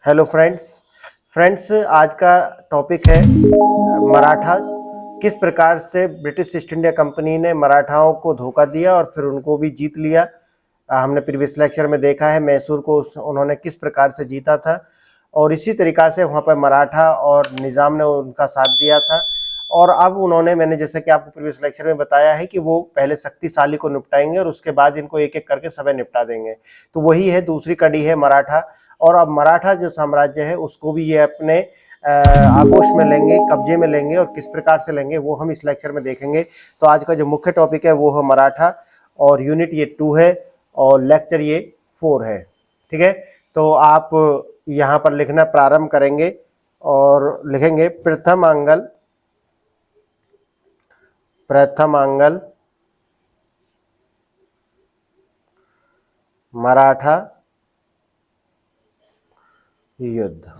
Hello friends आज का topic है मराठास। किस प्रकार से ब्रिटिश ईस्ट इंडिया कंपनी ने मराठाओं को धोखा दिया और फिर उनको भी जीत लिया। हमने प्रीवियस लेक्चर में देखा है मैसूर को उन्होंने किस प्रकार से जीता था और इसी तरीक़ा से वहाँ पर मराठा और निज़ाम ने उनका साथ दिया था। और अब उन्होंने, मैंने जैसे कि आपको प्रीवियस लेक्चर में बताया है कि वो पहले शक्तिशाली को निपटाएंगे और उसके बाद इनको एक एक करके सभी निपटा देंगे। तो वही है, दूसरी कड़ी है मराठा। और अब मराठा जो साम्राज्य है उसको भी ये अपने आगोश में लेंगे, कब्जे में लेंगे और किस प्रकार से लेंगे वो हम इस लेक्चर में देखेंगे। तो आज का जो मुख्य टॉपिक है वो है मराठा और यूनिट ये 2 है और लेक्चर ये 4 है। ठीक है, तो आप यहाँ पर लिखना प्रारंभ करेंगे और लिखेंगे प्रथम आंगल मराठा युद्ध।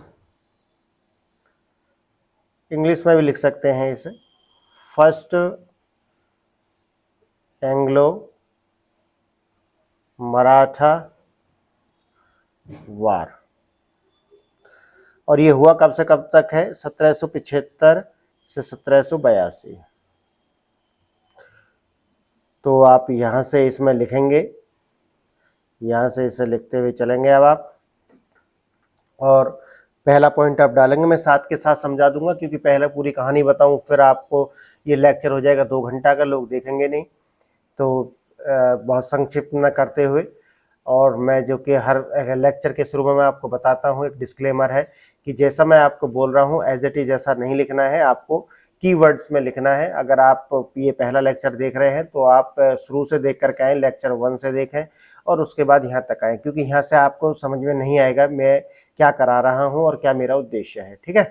इंग्लिश में भी लिख सकते हैं इसे, फर्स्ट एंग्लो मराठा वार। और ये हुआ कब से कब तक है? 1775 से 1782। तो आप यहाँ से इसमें लिखेंगे, यहाँ से इसे लिखते हुए चलेंगे अब आप। और पहला पॉइंट आप डालेंगे, मैं साथ के साथ समझा दूंगा क्योंकि पहले पूरी कहानी बताऊं फिर आपको ये लेक्चर हो जाएगा 2 घंटा का, लोग देखेंगे नहीं। तो बहुत संक्षिप्त न करते हुए, और मैं जो कि हर लेक्चर के शुरू में मैं आपको बताता हूँ, एक डिस्क्लेमर है कि जैसा मैं आपको बोल रहा हूँ एज इट इज ऐसा नहीं लिखना है, आपको कीवर्ड्स में लिखना है। अगर आप ये पहला लेक्चर देख रहे हैं तो आप शुरू से देख करके आएँ, लेक्चर 1 से देखें और उसके बाद यहाँ तक आएँ, क्योंकि यहाँ से आपको समझ में नहीं आएगा मैं क्या करा रहा हूँ और क्या मेरा उद्देश्य है। ठीक है,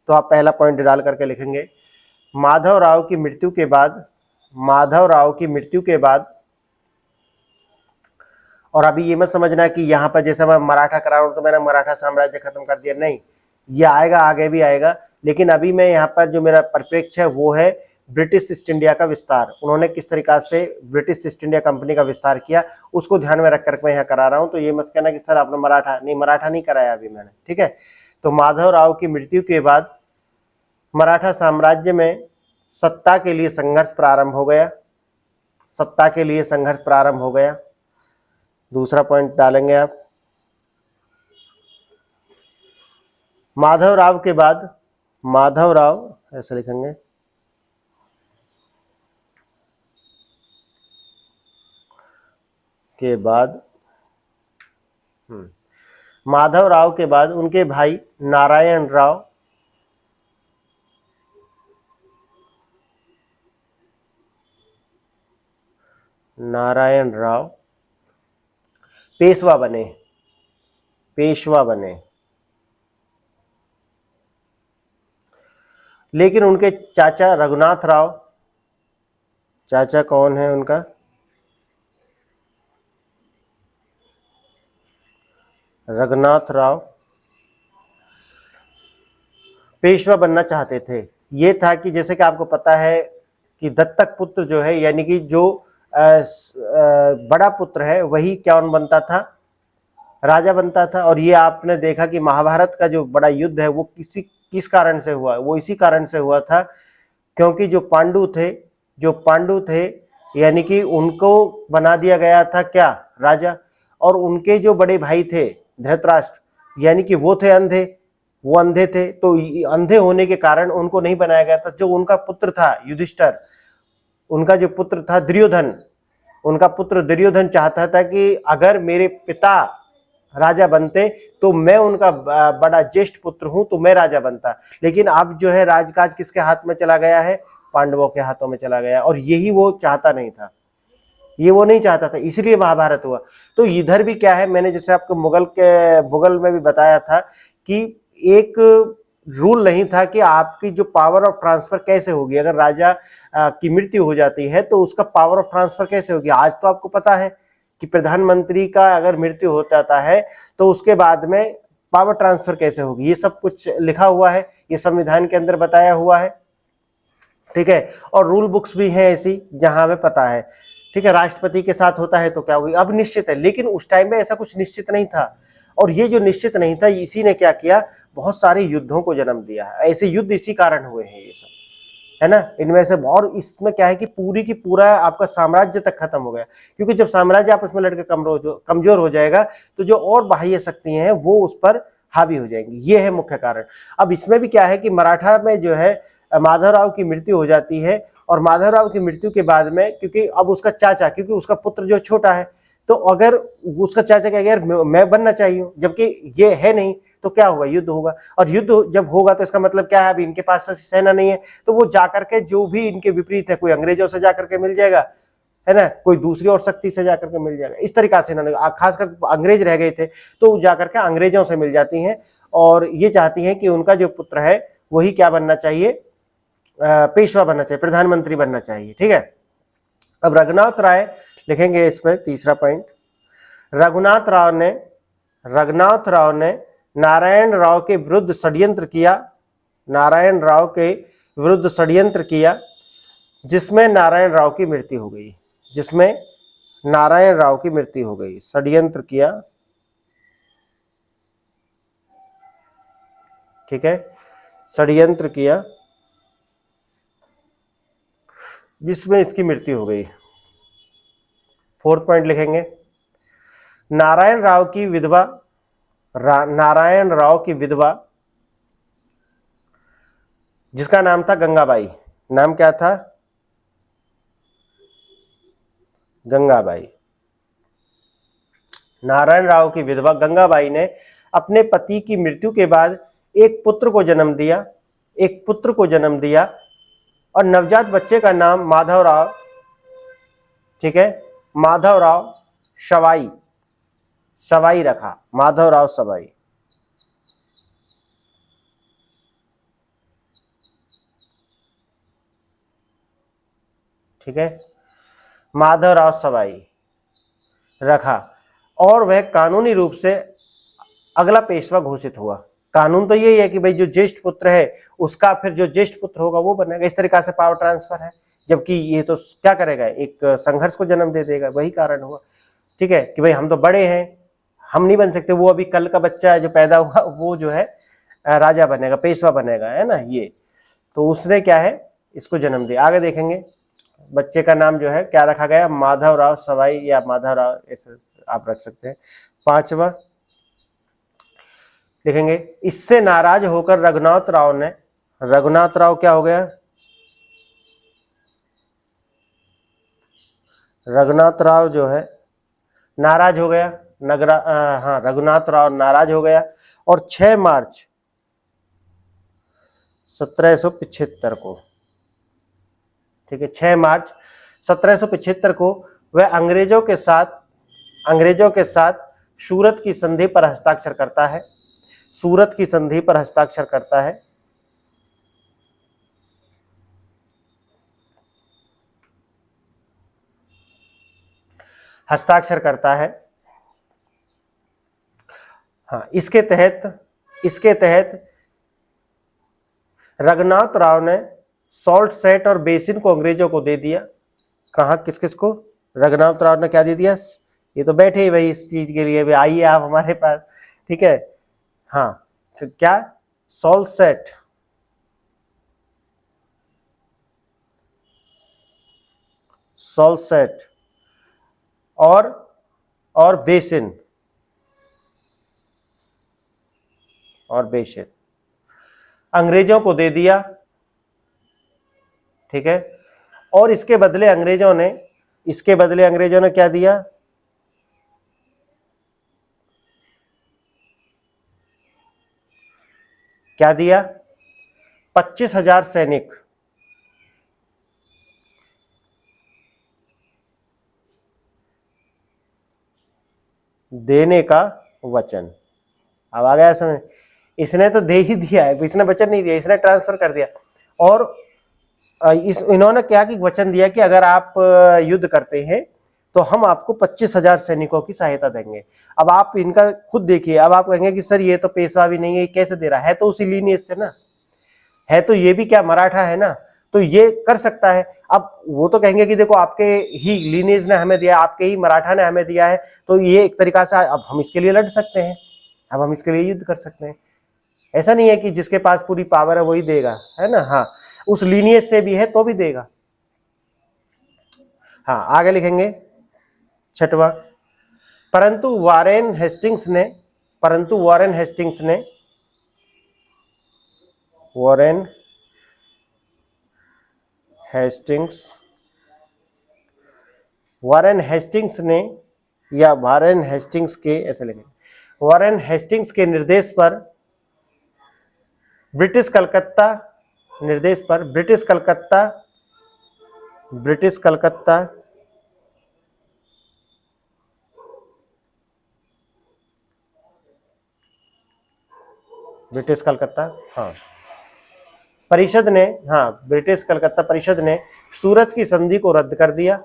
तो आप पहला पॉइंट डाल करके लिखेंगे माधवराव की मृत्यु के बाद। और अभी ये मत समझना कि यहाँ पर जैसे मैं मराठा करा रहा हूँ तो मैंने मराठा साम्राज्य खत्म कर दिया, नहीं, ये आएगा, आगे भी आएगा। लेकिन अभी मैं यहाँ पर जो मेरा परिप्रेक्ष्य है वो है ब्रिटिश ईस्ट इंडिया का विस्तार। उन्होंने किस तरीका से ब्रिटिश ईस्ट इंडिया कंपनी का विस्तार किया उसको ध्यान में रख कर मैं यहाँ करा रहा हूँ। तो ये मत कहना कि सर आपने मराठा नहीं कराया अभी मैंने। ठीक है, तो माधवराव की मृत्यु के बाद मराठा साम्राज्य में सत्ता के लिए संघर्ष प्रारंभ हो गया। दूसरा पॉइंट डालेंगे आप, माधवराव ऐसे लिखेंगे, माधवराव के बाद उनके भाई नारायण राव पेशवा बने। लेकिन उनके चाचा रघुनाथ राव, चाचा कौन है उनका? रघुनाथ राव पेशवा बनना चाहते थे। ये था कि जैसे कि आपको पता है कि दत्तक पुत्र जो है, यानी कि जो बड़ा पुत्र है वही कौन बनता था? राजा बनता था। और ये आपने देखा कि महाभारत का जो बड़ा युद्ध है वो किस कारण से हुआ? वो इसी कारण से हुआ था क्योंकि जो पांडु थे यानी कि उनको बना दिया गया था क्या? राजा। और उनके जो बड़े भाई थे धृतराष्ट्र, यानी कि वो अंधे थे। तो अंधे होने के कारण उनको नहीं बनाया गया था। जो उनका पुत्र था युधिष्ठिर, उनका जो पुत्र था दुर्योधन चाहता था कि अगर मेरे पिता राजा बनते तो मैं उनका बड़ा ज्येष्ठ पुत्र हूं तो मैं राजा बनता। लेकिन अब जो है राजकाज किसके हाथ में चला गया है? पांडवों के हाथों में चला गया। और यही वो चाहता नहीं था, इसलिए महाभारत हुआ। तो इधर भी क्या है, मैंने जैसे आपको मुगल में भी बताया था कि एक रूल नहीं था कि आपकी जो पावर ऑफ ट्रांसफर कैसे होगी। अगर राजा की मृत्यु हो जाती है तो उसका पावर ऑफ ट्रांसफर कैसे होगी? आज तो आपको पता है कि प्रधानमंत्री का अगर मृत्यु हो जाता है तो उसके बाद में पावर ट्रांसफर कैसे होगी, ये सब कुछ लिखा हुआ है, ये संविधान के अंदर बताया हुआ है। ठीक है, और रूल बुक्स भी हैं ऐसी जहां हमें पता है। ठीक है, राष्ट्रपति के साथ होता है तो क्या होगी? अब निश्चित है, लेकिन उस टाइम में ऐसा कुछ निश्चित नहीं था। और ये जो निश्चित नहीं था, इसी ने क्या किया, बहुत सारे युद्धों को जन्म दिया है। ऐसे युद्ध इसी कारण हुए हैं ये सब, है ना, इनमें से। और इसमें क्या है कि पूरी की पूरा आपका साम्राज्य तक खत्म हो गया, क्योंकि जब साम्राज्य आपस में लड़के कमजोर हो जाएगा तो जो और बाह्य शक्तियां हैं वो उस पर हावी हो जाएंगी। ये है मुख्य कारण। अब इसमें भी क्या है कि मराठा में जो है माधवराव की मृत्यु हो जाती है, और माधवराव की मृत्यु के बाद में, क्योंकि अब उसका चाचा, क्योंकि उसका पुत्र जो छोटा है, तो अगर उसका चाचा क्या, यार मैं बनना चाहिए, जबकि ये है नहीं, तो क्या होगा, युद्ध होगा। और युद्ध जब होगा तो इसका मतलब क्या है, अभी इनके पास तो सेना नहीं है, तो वो जाकर के जो भी इनके विपरीत है, कोई अंग्रेजों से जाकर के मिल जाएगा, है ना, कोई दूसरी और शक्ति से जाकर के मिल जाएगा। इस तरीका से इन्होंने, खासकर अंग्रेज रह गए थे तो जाकर के अंग्रेजों से मिल जाती हैं, और ये चाहती हैं कि उनका जो पुत्र है वही क्या बनना चाहिए, पेशवा बनना चाहिए, प्रधानमंत्री बनना चाहिए। ठीक है। अब रघुनाथ राय लिखेंगे इसमें तीसरा पॉइंट। रघुनाथ राव ने नारायण राव के विरुद्ध षड्यंत्र किया, नारायण राव के विरुद्ध षड्यंत्र किया, जिसमें नारायण राव की मृत्यु हो गई, जिसमें नारायण राव की मृत्यु हो गई। षड्यंत्र किया, ठीक है, षड्यंत्र किया जिसमें इसकी मृत्यु हो गई। फोर्थ पॉइंट लिखेंगे, नारायण राव की विधवा, नारायण राव की विधवा जिसका नाम था गंगाबाई, नाम क्या था, गंगाबाई। नारायण राव की विधवा गंगाबाई ने अपने पति की मृत्यु के बाद एक पुत्र को जन्म दिया, एक पुत्र को जन्म दिया, और नवजात बच्चे का नाम माधवराव, ठीक है, माधवराव सवाई, सवाई रखा, माधवराव सवाई। ठीक है, माधवराव सवाई रखा, और वह कानूनी रूप से अगला पेशवा घोषित हुआ। कानून तो यही है कि भाई जो ज्येष्ठ पुत्र है उसका फिर जो ज्येष्ठ पुत्र होगा वो बनेगा। इस तरीका से पावर ट्रांसफर है, जबकि ये तो क्या करेगा, एक संघर्ष को जन्म दे देगा, वही कारण हुआ। ठीक है, कि भाई हम तो बड़े हैं, हम नहीं बन सकते, वो अभी कल का बच्चा है जो पैदा हुआ वो जो है राजा बनेगा, पेशवा बनेगा, है ना। ये तो उसने क्या है, इसको जन्म दिया। आगे देखेंगे, बच्चे का नाम जो है क्या रखा गया, माधवराव सवाई या माधवराव, ऐसे आप रख सकते हैं। पांचवा लिखेंगे, इससे नाराज होकर रघुनाथ राव ने, रघुनाथ राव क्या हो गया, रघुनाथ राव जो है नाराज हो गया, हाँ, रघुनाथ राव नाराज हो गया, और 6 मार्च 1775 को, ठीक है, 6 मार्च 1775 को वह अंग्रेजों के साथ सूरत की संधि पर हस्ताक्षर करता है, सूरत की संधि पर हस्ताक्षर करता है। हस्ताक्षर करता है, हाँ। इसके तहत रघुनाथ राव ने सॉल्ट सेट और बेसिन को अंग्रेजों को दे दिया। कहा, किस किस को, रघुनाथ राव ने क्या दे दिया, ये तो बैठे ही भाई इस चीज के लिए, भाई आइए आप हमारे पास, ठीक है, हाँ, क्या, सॉल्ट सेट, सॉल्ट सेट और बेसिन, और बेसिन अंग्रेजों को दे दिया। ठीक है, और इसके बदले अंग्रेजों ने क्या दिया, क्या दिया, 25,000 सैनिक देने का वचन। अब आ गया समझ, इसने तो दे ही दिया है, इसने वचन नहीं दिया, इसने ट्रांसफर कर दिया। और इन्होंने क्या कि वचन दिया कि अगर आप युद्ध करते हैं तो हम आपको 25,000 सैनिकों की सहायता देंगे। अब आप इनका खुद देखिए, अब आप कहेंगे कि सर ये तो पेशवा भी नहीं है, कैसे दे रहा है, तो उसी लीनियज से ना है, तो ये भी क्या मराठा है ना, तो ये कर सकता है। अब वो तो कहेंगे कि देखो आपके ही लीनियज ने हमें दिया, आपके ही मराठा ने हमें दिया है, तो ये एक तरीका से अब हम इसके लिए लड़ सकते हैं, अब हम इसके लिए युद्ध कर सकते हैं। ऐसा नहीं है कि जिसके पास पूरी पावर है वही देगा, है ना। हाँ, उस लीनियज से भी है तो भी देगा। हाँ, आगे लिखेंगे 6वां, परंतु वॉरेन हेस्टिंग्स ने या वॉरेन हेस्टिंग्स के, ऐसे लिखेंगे, वॉरेन हेस्टिंग्स के निर्देश पर ब्रिटिश कलकत्ता हाँ परिषद ने, ब्रिटिश कलकत्ता परिषद ने सूरत की संधि को रद्द कर दिया।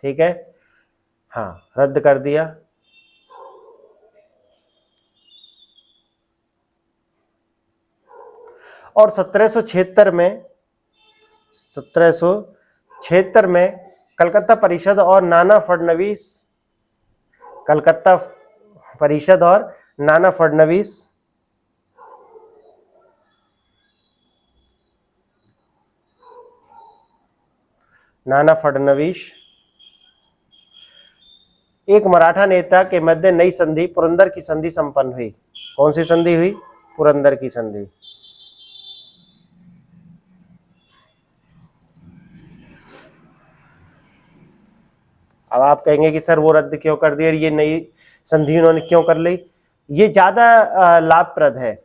ठीक है, हाँ, रद्द कर दिया। और 1776 में कलकत्ता परिषद और नाना फडणवीस एक मराठा नेता के मध्य नई संधि पुरंदर की संधि संपन्न हुई। कौन सी संधि हुई? पुरंदर की संधि। अब आप कहेंगे कि सर वो रद्द क्यों कर दी और ये नई संधि उन्होंने क्यों कर ली? ये ज्यादा लाभप्रद है।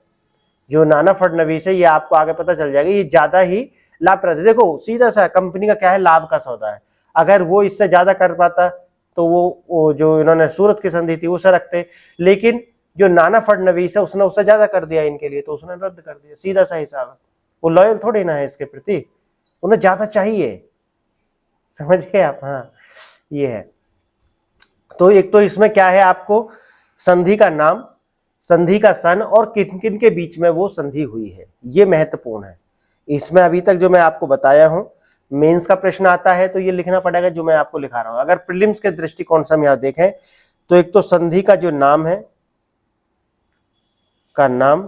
जो नाना फडणवीस है, ये आपको आगे पता चल जाएगा, ये ज्यादा ही लाभप्रद है। देखो सीधा सा कंपनी का क्या है, लाभ का सौदा है। अगर वो इससे ज्यादा कर पाता तो वो जो इन्होंने सूरत की संधि थी उसे रखते, लेकिन जो नाना फडणवीस है उसने उससे ज्यादा कर दिया इनके लिए, तो उसने रद्द कर दिया। सीधा सा हिसाब है। वो लॉयल थोड़ी ना है इसके प्रति, उन्हें ज्यादा चाहिए। समझ गए आप? हाँ, ये है। तो एक तो इसमें क्या है, आपको संधि का नाम, संधि का सन और किन किन के बीच में वो संधि हुई है, ये महत्वपूर्ण है। इसमें अभी तक जो मैं आपको बताया हूं, मेंस का प्रश्न आता है तो ये लिखना पड़ेगा जो मैं आपको लिखा रहा हूं। अगर प्रीलिम्स के दृष्टिकोण से हम यहां देखें तो एक तो संधि का जो नाम है, का नाम,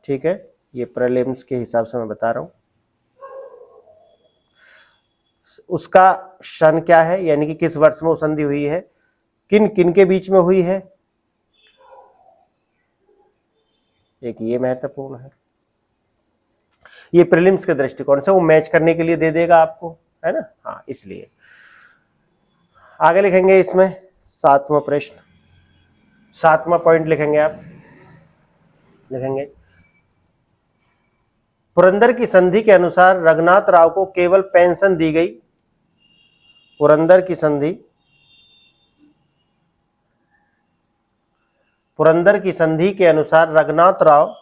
ठीक है, ये प्रीलिम्स के हिसाब से मैं बता रहा हूं। उसका सन क्या है, यानी कि किस वर्ष में वो संधि हुई है, किन किन के बीच में हुई है, एक ये महत्वपूर्ण है। ये प्रीलिम्स के दृष्टिकोण से वो मैच करने के लिए दे देगा आपको, है ना। हाँ, इसलिए आगे लिखेंगे इसमें 7वां प्रश्न, 7वां पॉइंट लिखेंगे आप, लिखेंगे पुरंदर की संधि के अनुसार रघुनाथ राव को केवल पेंशन दी गई। पुरंदर की संधि के अनुसार रघुनाथ राव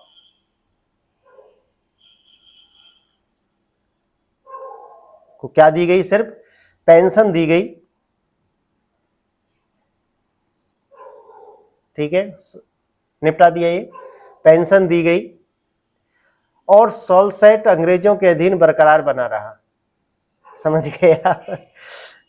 को क्या दी गई? सिर्फ पेंशन दी गई। ठीक है, निपटा दिया, ये पेंशन दी गई। और सोलसेट अंग्रेजों के अधीन बरकरार बना रहा। समझ गए आप?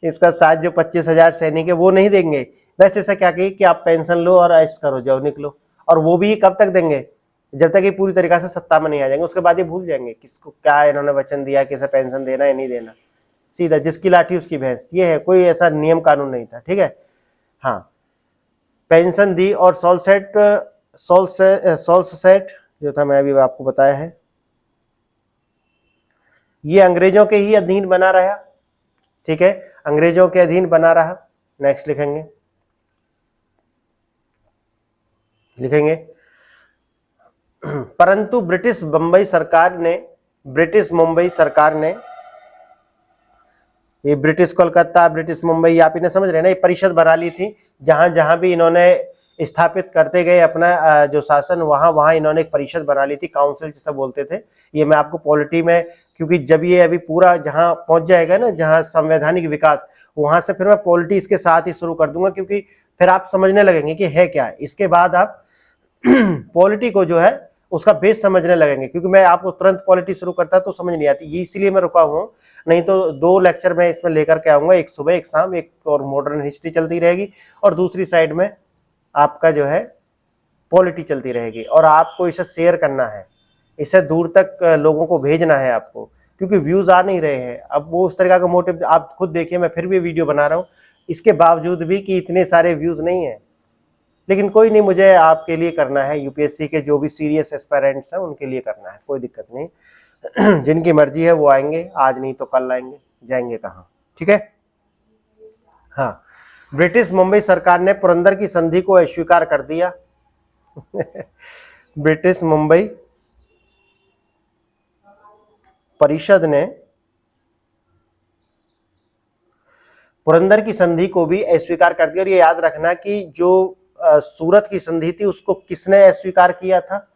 इसका साथ जो 25,000 सैनिक है वो नहीं देंगे, बस ऐसा क्या कही कि आप पेंशन लो और ऐश करो, जाओ निकलो। और वो भी कब तक देंगे? जब तक ये पूरी तरीके से सत्ता में नहीं आ जाएंगे, उसके बाद ये भूल जाएंगे किसको क्या इन्होंने वचन दिया, किसे पेंशन देना है नहीं देना। सीधा जिसकी लाठी उसकी भैंस, ये है, कोई ऐसा नियम कानून नहीं था। ठीक है, हाँ, पेंशन दी। और सोलसेट जो था, मैं अभी आपको बताया है, ये अंग्रेजों के ही अधीन बना रहा। ठीक है, अंग्रेजों के अधीन बना रहा। नेक्स्ट लिखेंगे परंतु ब्रिटिश मुंबई सरकार ने ये ब्रिटिश कोलकाता, ब्रिटिश मुंबई, आप इन्हें समझ रहे हैं ना, ये परिषद बना ली थी। जहां जहां भी इन्होंने स्थापित करते गए अपना जो शासन, वहाँ वहाँ इन्होंने एक परिषद बना ली थी, काउंसिल जिसे बोलते थे। ये मैं आपको पॉलिटी में, क्योंकि जब ये अभी पूरा जहाँ पहुंच जाएगा ना, जहाँ संवैधानिक विकास, वहां से फिर मैं पॉलिटी इसके साथ ही शुरू कर दूंगा, क्योंकि फिर आप समझने लगेंगे कि है क्या है। इसके बाद आप पॉलिटी को जो है उसका बेस समझने लगेंगे, क्योंकि मैं आपको तुरंत पॉलिटी शुरू करता तो समझ नहीं आती, ये इसलिए मैं रुका हूँ। नहीं तो 2 लेक्चर मैं इसमें लेकर के आऊंगा, एक सुबह एक शाम, एक और मॉडर्न हिस्ट्री चलती रहेगी और दूसरी साइड में आपका जो है पॉलिटी चलती रहेगी। और आपको इसे शेयर करना है, इसे दूर तक लोगों को भेजना है आपको, क्योंकि व्यूज आ नहीं रहे हैं। अब वो उस तरह का मोटिव आप खुद देखिए, मैं फिर भी वीडियो बना रहा हूँ, इसके बावजूद भी कि इतने सारे व्यूज नहीं है, लेकिन कोई नहीं, मुझे आपके लिए करना है, यूपीएससी के जो भी सीरियस एस्पायरेंट्स हैं उनके लिए करना है, कोई दिक्कत नहीं। जिनकी मर्जी है वो आएंगे, आज नहीं तो कल आएंगे, जाएंगे कहाँ, ठीक है। हाँ, ब्रिटिश मुंबई सरकार ने पुरंदर की संधि को अस्वीकार कर दिया। ब्रिटिश मुंबई परिषद ने पुरंदर की संधि को भी अस्वीकार कर दिया। और ये याद रखना कि जो सूरत की संधि थी उसको किसने अस्वीकार किया था,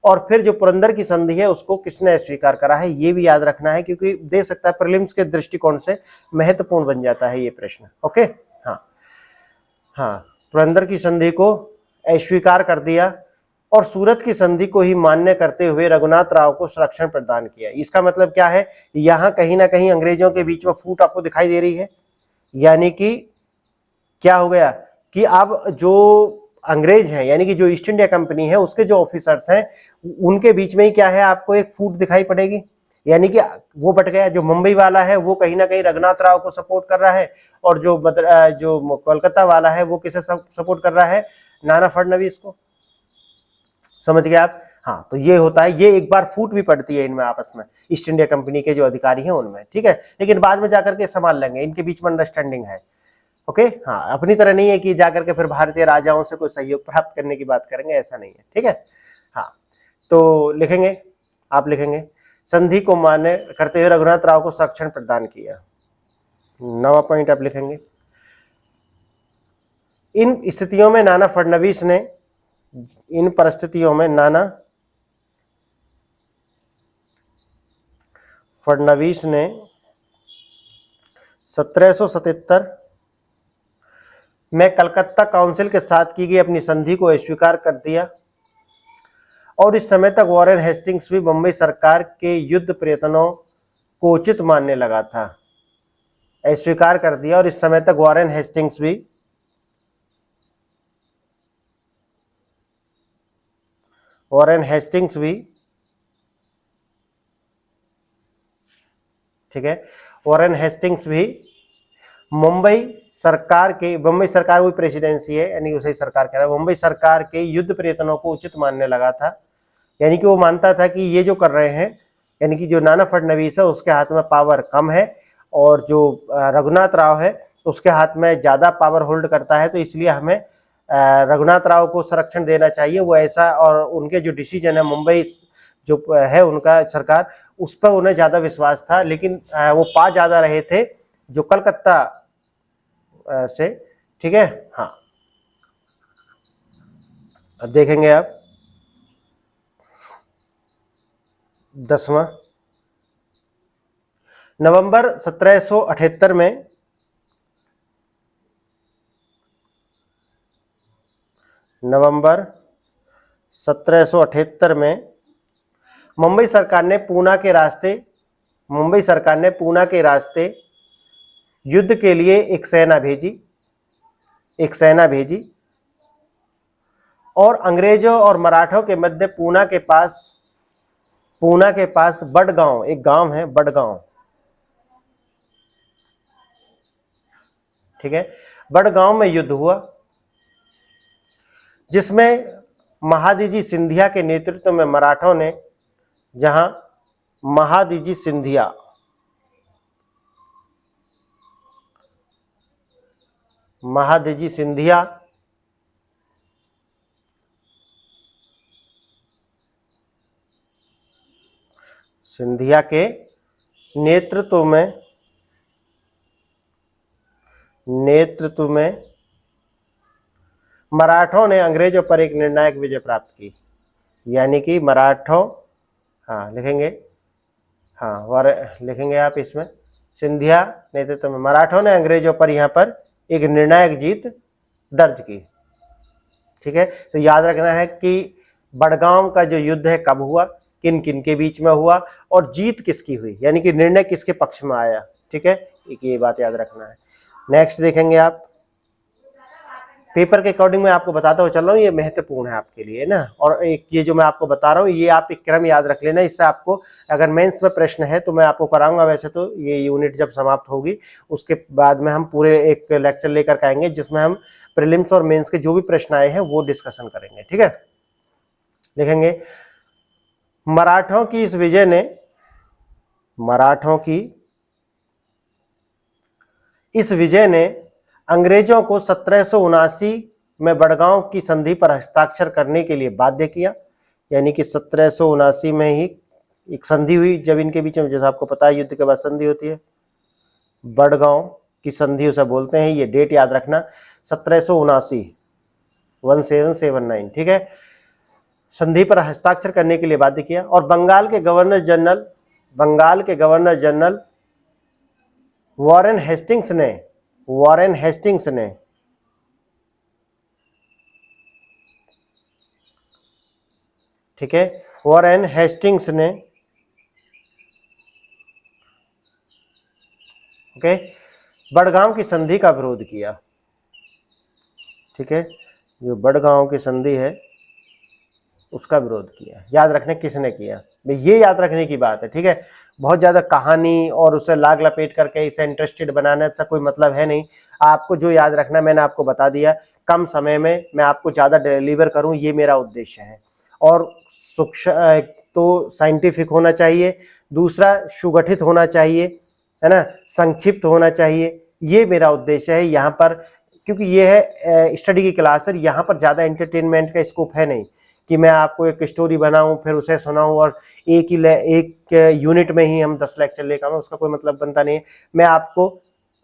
और फिर जो पुरंदर की संधि है उसको किसने अस्वीकार करा है, ये भी याद रखना है, क्योंकि दे सकता है प्रीलिम्स के दृष्टिकोण से महत्वपूर्ण बन जाता है ये प्रश्न। ओके, हाँ हाँ, पुरंदर की संधि को अस्वीकार कर दिया और सूरत की संधि को ही मान्य करते हुए रघुनाथ राव को संरक्षण प्रदान किया। इसका मतलब क्या है, यहाँ कहीं ना कहीं अंग्रेजों के बीच में फूट आपको दिखाई दे रही है। यानी कि क्या हो गया कि अब जो अंग्रेज हैं, यानी कि जो ईस्ट इंडिया कंपनी है उसके जो ऑफिसर्स हैं, उनके बीच में ही क्या है, आपको एक फूट दिखाई पड़ेगी। यानी कि वो बट गया, जो मुंबई वाला है वो कहीं ना कहीं रघुनाथ राव को सपोर्ट कर रहा है, और जो कोलकाता वाला है वो किसे सपोर्ट कर रहा है, नाना फडणवीस को। समझ गए आप। हाँ, तो ये होता है, ये एक बार फूट भी पड़ती है इनमें आपस में, ईस्ट इंडिया कंपनी के जो अधिकारी हैं उनमें, ठीक है। लेकिन बाद में जाकर के संभाल लेंगे, इनके बीच में अंडरस्टैंडिंग है। ओके, हाँ, अपनी तरह नहीं है कि जाकर के फिर भारतीय राजाओं से कोई सहयोग प्राप्त करने की बात करेंगे, ऐसा नहीं है, ठीक है। हाँ, तो लिखेंगे, आप लिखेंगे, संधि को मान्य करते हुए रघुनाथ राव को संरक्षण प्रदान किया। 9वां पॉइंट आप लिखेंगे, इन स्थितियों में नाना फडणवीस ने, इन परिस्थितियों में नाना फडणवीस ने 1777 में कलकत्ता काउंसिल के साथ की गई अपनी संधि को अस्वीकार कर दिया। और इस समय तक वॉरेन हेस्टिंग्स भी बम्बई सरकार के युद्ध प्रयत्नों को उचित मानने लगा था। अस्वीकार कर दिया, और इस समय तक वॉरेन हेस्टिंग्स भी ठीक है, वॉरेन हेस्टिंग्स भी मुंबई सरकार वही प्रेसिडेंसी है, यानी उसे सरकार कह रहा है, मुंबई सरकार के युद्ध प्रयत्नों को उचित मानने लगा था। यानी कि वो मानता था कि ये जो कर रहे हैं, यानी कि जो नाना फडणवीस है उसके हाथ में पावर कम है, और जो रघुनाथ राव है उसके हाथ में ज़्यादा पावर होल्ड करता है, तो इसलिए हमें रघुनाथ राव को संरक्षण देना चाहिए। वो ऐसा, और उनके जो डिसीजन है, मुंबई जो है उनका सरकार, उस पर उन्हें ज़्यादा विश्वास था। लेकिन वो पा ज़्यादा रहे थे जो कलकत्ता से, ठीक है। हाँ, अब देखेंगे आप 10वां, नवंबर 1778 में मुंबई सरकार ने पूना के रास्ते युद्ध के लिए एक सेना भेजी, और अंग्रेजों और मराठों के मध्य पूना के पास बड़गांव, एक गांव है बड़गांव, ठीक है, बड़गांव में युद्ध हुआ, जिसमें महादजी सिंधिया के नेतृत्व में मराठों ने, जहां महादजी सिंधिया के नेतृत्व में मराठों ने अंग्रेजों पर एक निर्णायक विजय प्राप्त की, यानी कि मराठों, हाँ लिखेंगे, हाँ और लिखेंगे आप इसमें, सिंधिया नेतृत्व में मराठों ने अंग्रेजों पर यहाँ पर एक निर्णायक जीत दर्ज की। ठीक है, तो याद रखना है कि बड़गांव का जो युद्ध है कब हुआ, किन किन के बीच में हुआ और जीत किसकी हुई, यानी कि निर्णय किसके पक्ष में आया। ठीक है, एक ये बात याद रखना है। नेक्स्ट देखेंगे आप, पेपर के अकॉर्डिंग मैं आपको बताता हुआ चल रहा हूँ, ये महत्वपूर्ण है आपके लिए ना, और एक ये जो मैं आपको बता रहा हूँ ये आप एक क्रम याद रख लेना, इससे आपको अगर मेंस में प्रश्न है तो मैं आपको कराऊंगा। वैसे तो ये यूनिट जब समाप्त होगी उसके बाद में हम पूरे एक लेक्चर लेकर के आएंगे जिसमें हम प्रीलिम्स और मेंस के जो भी प्रश्न आए हैं वो डिस्कशन करेंगे। ठीक है, लिखेंगे मराठों की इस विजय ने, मराठों की इस विजय ने अंग्रेजों को 1779 में बड़गांव की संधि पर हस्ताक्षर करने के लिए बाध्य किया, यानी कि 1779 में ही एक संधि हुई जब इनके बीच में, जैसा आपको पता है युद्ध के बाद संधि होती है, बड़गांव की संधि उसे बोलते हैं। ये डेट याद रखना 1779, 1779। ठीक है, संधि पर हस्ताक्षर करने के लिए बाध्य किया और बंगाल के गवर्नर जनरल वॉरेन हेस्टिंग्स ने ठीक है, वॉरेन हेस्टिंग्स ने ओके बड़गांव की संधि का विरोध किया। ठीक है, जो बड़गांव की संधि है उसका विरोध किया। याद रखने किसने किया, ये याद रखने की बात है। ठीक है, बहुत ज़्यादा कहानी और उसे लाग लपेट करके इसे इंटरेस्टेड बनाने से कोई मतलब है नहीं। आपको जो याद रखना मैंने आपको बता दिया, कम समय में मैं आपको ज़्यादा डिलीवर करूं ये मेरा उद्देश्य है। और तो साइंटिफिक होना चाहिए, दूसरा सुगठित होना चाहिए, है ना, संक्षिप्त होना चाहिए, ये मेरा उद्देश्य है यहाँ पर। क्योंकि ये है स्टडी की क्लास है, यहाँ पर ज़्यादा एंटरटेनमेंट का स्कोप है नहीं कि मैं आपको एक स्टोरी बनाऊं फिर उसे सुनाऊं और एक यूनिट में ही हम 10 लेक्चर लेकर आऊँ, उसका कोई मतलब बनता नहीं है। मैं आपको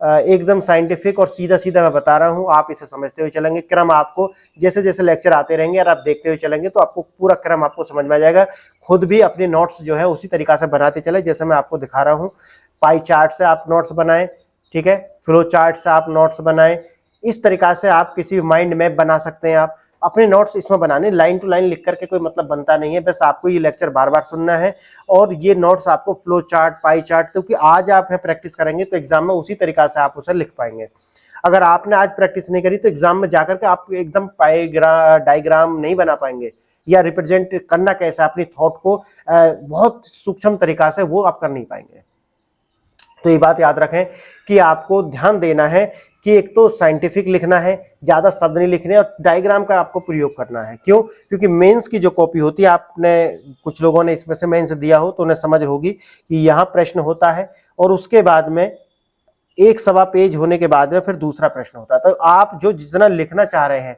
एकदम साइंटिफिक और सीधा सीधा मैं बता रहा हूं, आप इसे समझते हुए चलेंगे। क्रम आपको जैसे जैसे लेक्चर आते रहेंगे और आप देखते हुए चलेंगे तो आपको पूरा क्रम आपको समझ में आ जाएगा। खुद भी अपने नोट्स जो है उसी तरीका से बनाते चले जैसे मैं आपको दिखा रहा हूँ। पाई चार्ट से आप नोट्स बनाएं, ठीक है, फ्लो चार्ट से आप नोट्स बनाएं, इस तरीका से आप किसी भी माइंड मैप बना सकते हैं। आप अपने नोट्स इसमें बनाने, लाइन टू लाइन लिख करके कोई मतलब बनता नहीं है, बस आपको ये लेक्चर बार बार सुनना है और ये नोट्स आपको फ्लो चार्ट, पाई चार्ट, क्योंकि आज आप प्रैक्टिस करेंगे तो एग्जाम में उसी तरीका से आप उसे लिख पाएंगे। अगर आपने आज प्रैक्टिस नहीं करी तो एग्जाम में जाकर के आप एकदम डायग्राम नहीं बना पाएंगे, या रिप्रेजेंट करना कैसे अपनी थॉट को बहुत सूक्ष्म तरीका से वो आप कर नहीं पाएंगे। तो ये बात याद रखें कि आपको ध्यान देना है कि एक तो साइंटिफिक लिखना है, ज़्यादा शब्द नहीं लिखने, और डायग्राम का आपको प्रयोग करना है। क्यों? क्योंकि मेंस की जो कॉपी होती है, आपने कुछ लोगों ने इसमें से मेंस दिया हो तो उन्हें समझ होगी कि यहाँ प्रश्न होता है और उसके बाद में एक सवा पेज होने के बाद में फिर दूसरा प्रश्न होता है। तो आप जो जितना लिखना चाह रहे हैं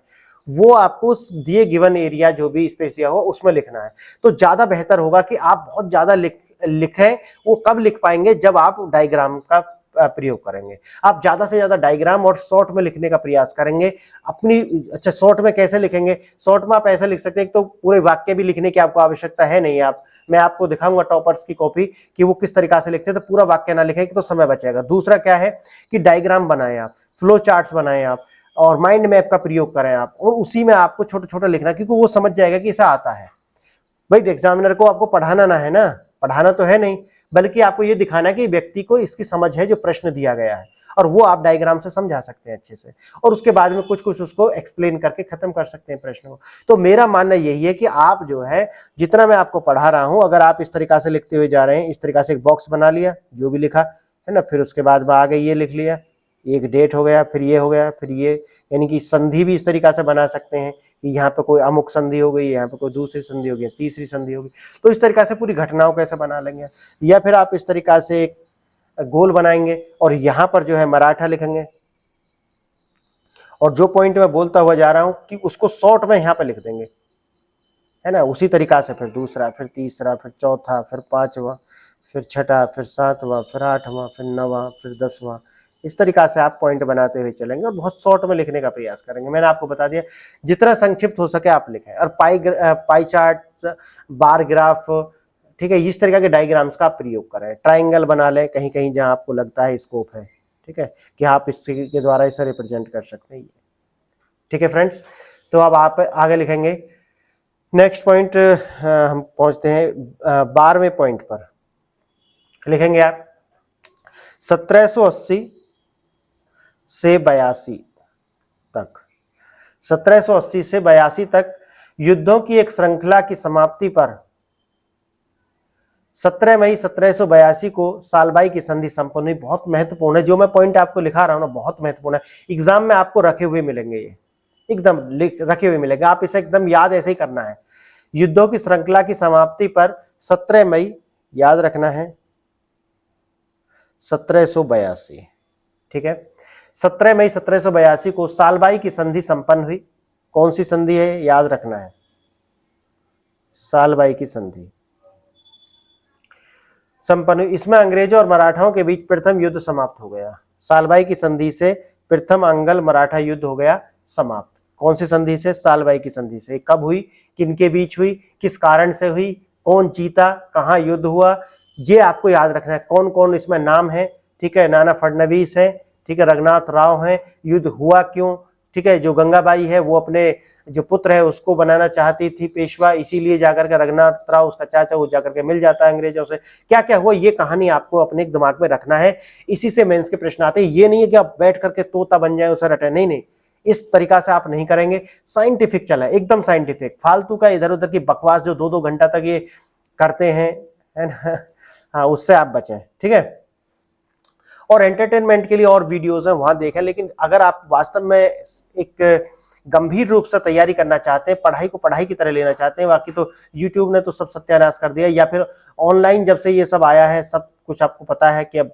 वो आपको उस दिए गिवन एरिया जो भी स्पेस दिया हो उसमें लिखना है। तो ज़्यादा बेहतर होगा कि आप बहुत ज़्यादा लिखें। वो कब लिख पाएंगे? जब आप डायग्राम का प्रयोग करेंगे। आप ज्यादा से ज्यादा डायग्राम और शॉर्ट में लिखने का प्रयास करेंगे अपनी। अच्छा, शॉर्ट में कैसे लिखेंगे? शॉर्ट में आप ऐसे लिख सकते हैं, तो पूरे वाक्य भी लिखने की आपको आवश्यकता है नहीं। मैं आपको दिखाऊंगा टॉपर्स की कॉपी कि वो किस तरीका से लिखते हैं, तो पूरा वाक्य ना लिखेंगे तो समय बचेगा। दूसरा क्या है कि डायग्राम बनाएं आप, फ्लो चार्ट्स बनाएं आप, और माइंड मैप का प्रयोग करें आप, और उसी में आपको छोटा छोटा लिखना, क्योंकि वो समझ जाएगा कि ऐसा आता है। भाई एग्जामिनर को आपको पढ़ाना ना है ना, पढ़ाना तो है नहीं, बल्कि आपको ये दिखाना है कि व्यक्ति को इसकी समझ है जो प्रश्न दिया गया है, और वो आप डायग्राम से समझा सकते हैं अच्छे से, और उसके बाद में कुछ कुछ उसको एक्सप्लेन करके खत्म कर सकते हैं प्रश्न को। तो मेरा मानना यही है कि आप जो है जितना मैं आपको पढ़ा रहा हूं, अगर आप इस तरीका से लिखते हुए जा रहे हैं, इस तरीका से एक बॉक्स बना लिया जो भी लिखा है ना, फिर उसके बाद में आगे ये लिख लिया, एक डेट हो गया, फिर ये हो गया, फिर ये, यानी कि संधि भी इस तरीका से बना सकते हैं कि यहाँ पे कोई अमुक संधि हो गई, यहाँ पे कोई दूसरी संधि हो गई, तीसरी संधि हो गई। तो इस तरीका से पूरी घटनाओं कैसे बना लेंगे, या फिर आप इस तरीका से एक गोल बनाएंगे और यहाँ पर जो है मराठा लिखेंगे, और जो पॉइंट मैं बोलता हुआ जा रहा हूँ कि उसको शॉर्ट में यहाँ पे लिख देंगे, है ना। उसी तरीका से फिर दूसरा, फिर तीसरा, फिर चौथा, फिर पांचवा, फिर छठा, फिर सातवां, फिर आठवां, फिर नवां, फिर 10वां, इस तरीका से आप पॉइंट बनाते हुए चलेंगे और बहुत शॉर्ट में लिखने का प्रयास करेंगे। मैंने आपको बता दिया जितना संक्षिप्त हो सके आप लिखें। और पाई चार्ट, बार ग्राफ, ठीक है, इस तरीके के डायग्राम्स का आप प्रयोग करें। ट्राइंगल बना लें कहीं कहीं जहां आपको लगता है स्कोप है, ठीक है, कि आप इसके द्वारा इसे रिप्रेजेंट कर सकते हैं। ठीक है फ्रेंड्स, तो अब आप आगे लिखेंगे। नेक्स्ट पॉइंट हम पहुंचते हैं 12वें पॉइंट पर। लिखेंगे आप 1780 से 82 तक, 1780 से 82 तक युद्धों की एक श्रृंखला की समाप्ति पर 17 मई 1782 को सालबाई की संधि संपन्न हुई। बहुत महत्वपूर्ण है, जो मैं पॉइंट आपको लिखा रहा हूं ना, बहुत महत्वपूर्ण है। एग्जाम में आपको रखे हुए मिलेंगे, ये एकदम रखे हुए मिलेंगे, आप इसे एकदम याद ऐसे ही करना है। युद्धों की श्रृंखला की समाप्ति पर 17 मई, याद रखना है 1782, ठीक है, 17 मई 1782 को सालबाई की संधि संपन्न हुई। कौन सी संधि है, याद रखना है, सालबाई की संधि संपन्न हुई। इसमें अंग्रेजों और मराठाओं के बीच प्रथम युद्ध समाप्त हो गया। सालबाई की संधि से प्रथम अंगल मराठा युद्ध हो गया समाप्त। कौन सी संधि से, सालबाई की संधि से। कब हुई, किनके बीच हुई, किस कारण से हुई, कौन जीता, कहां युद्ध हुआ, ये आपको याद रखना है। कौन कौन इसमें नाम है, ठीक है, नाना फडणवीस है, ठीक है, रघुनाथ राव है। युद्ध हुआ क्यों, ठीक है, जो गंगाबाई है वो अपने जो पुत्र है उसको बनाना चाहती थी पेशवा, इसीलिए जाकर के रघुनाथ राव उसका चाचा वो जाकर के मिल जाता है अंग्रेजों से। क्या क्या हुआ, ये कहानी आपको अपने दिमाग में रखना है। इसी से मेंस के प्रश्न आते हैं। ये नहीं है कि आप बैठ करके तोता बन जाए उसे रटे, नहीं नहीं, इस तरीका से आप नहीं करेंगे। साइंटिफिक चला, एकदम साइंटिफिक, फालतू का इधर उधर की बकवास जो 2-2 घंटा तक ये करते हैं, है ना, हाँ, उससे आप बचें, ठीक है। और एंटरटेनमेंट के लिए और वीडियोस हैं, वहां देखें। लेकिन अगर आप वास्तव में एक गंभीर रूप से तैयारी करना चाहते हैं, पढ़ाई को पढ़ाई की तरह लेना चाहते हैं, बाकी तो यूट्यूब ने तो सब सत्यानाश कर दिया। या फिर ऑनलाइन जब से ये सब आया है, सब कुछ आपको पता है कि अब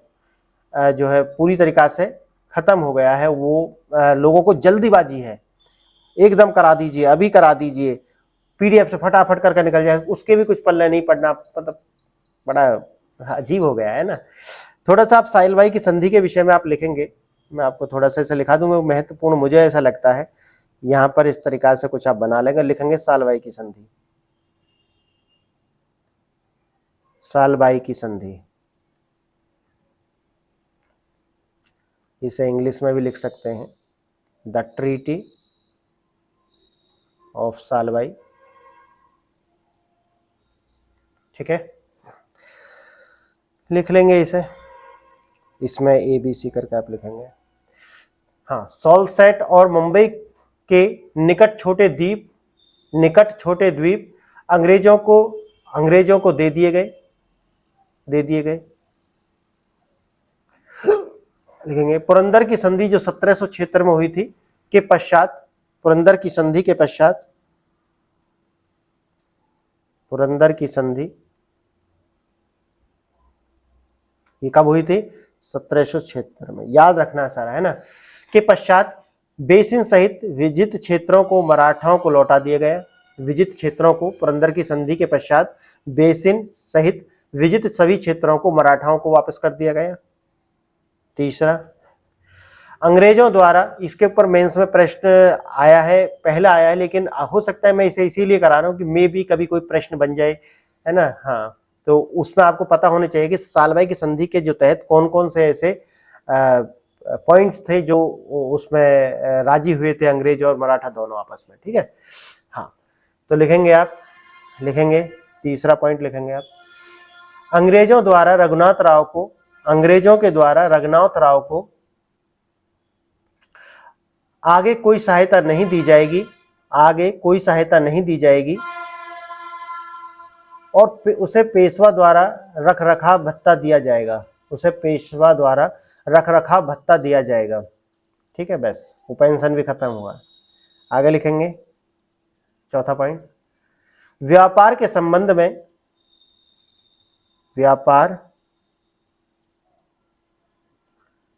जो है पूरी तरीका से खत्म हो गया है। वो लोगों को जल्दीबाजी है, एकदम करा दीजिए, अभी करा दीजिए, पीडीएफ से फटाफट करके निकल जाए, उसके भी कुछ पल्ले नहीं पड़ना, मतलब बड़ा अजीब हो गया है ना। थोड़ा सा आप साहिलबाई की संधि के विषय में आप लिखेंगे, मैं आपको थोड़ा सा ऐसा लिखा दूंगा, महत्वपूर्ण मुझे ऐसा लगता है। यहां पर इस तरीका से कुछ आप बना लेंगे, लिखेंगे सालबाई की संधि, सालबाई की संधि। इसे इंग्लिश में भी लिख सकते हैं, द ट्रीटी ऑफ सालबाई, ठीक है, लिख लेंगे इसे। इसमें ABC करके आप लिखेंगे। हाँ, सॉल्सेट और मुंबई के निकट छोटे द्वीप अंग्रेजों को दे दिए गए, लिखेंगे। पुरंदर की संधि जो 1776 में हुई थी के पश्चात, पुरंदर की संधि के पश्चात, पुरंदर की संधि ये कब हुई थी, 1776 में, याद रखना सारा, है ना, के पश्चात बेसिन सहित विजित क्षेत्रों को मराठाओं को लौटा दिया गया। विजित क्षेत्रों को, पुरंदर की संधि के पश्चात बेसिन सहित विजित सभी क्षेत्रों को मराठाओं को वापस कर दिया गया। तीसरा, अंग्रेजों द्वारा, इसके ऊपर मेंस में प्रश्न आया है, पहला आया है, लेकिन हो सकता है मैं इसे इसीलिए करा रहा हूं कि मे भी कभी कोई प्रश्न बन जाए, है ना। हाँ, तो उसमें आपको पता होना चाहिए कि सालबाई की संधि के जो तहत कौन कौन से ऐसे पॉइंट्स थे जो उसमें राजी हुए थे अंग्रेज और मराठा दोनों आपस में, ठीक है। हाँ, तो लिखेंगे आप, लिखेंगे तीसरा पॉइंट लिखेंगे आप, अंग्रेजों के द्वारा रघुनाथ राव को आगे कोई सहायता नहीं दी जाएगी, आगे कोई सहायता नहीं दी जाएगी, और उसे पेशवा द्वारा रखरखाव भत्ता दिया जाएगा, उसे पेशवा द्वारा रखरखाव भत्ता दिया जाएगा, ठीक है। बस वो पेंशन भी खत्म हुआ। आगे लिखेंगे चौथा पॉइंट, व्यापार के संबंध में, व्यापार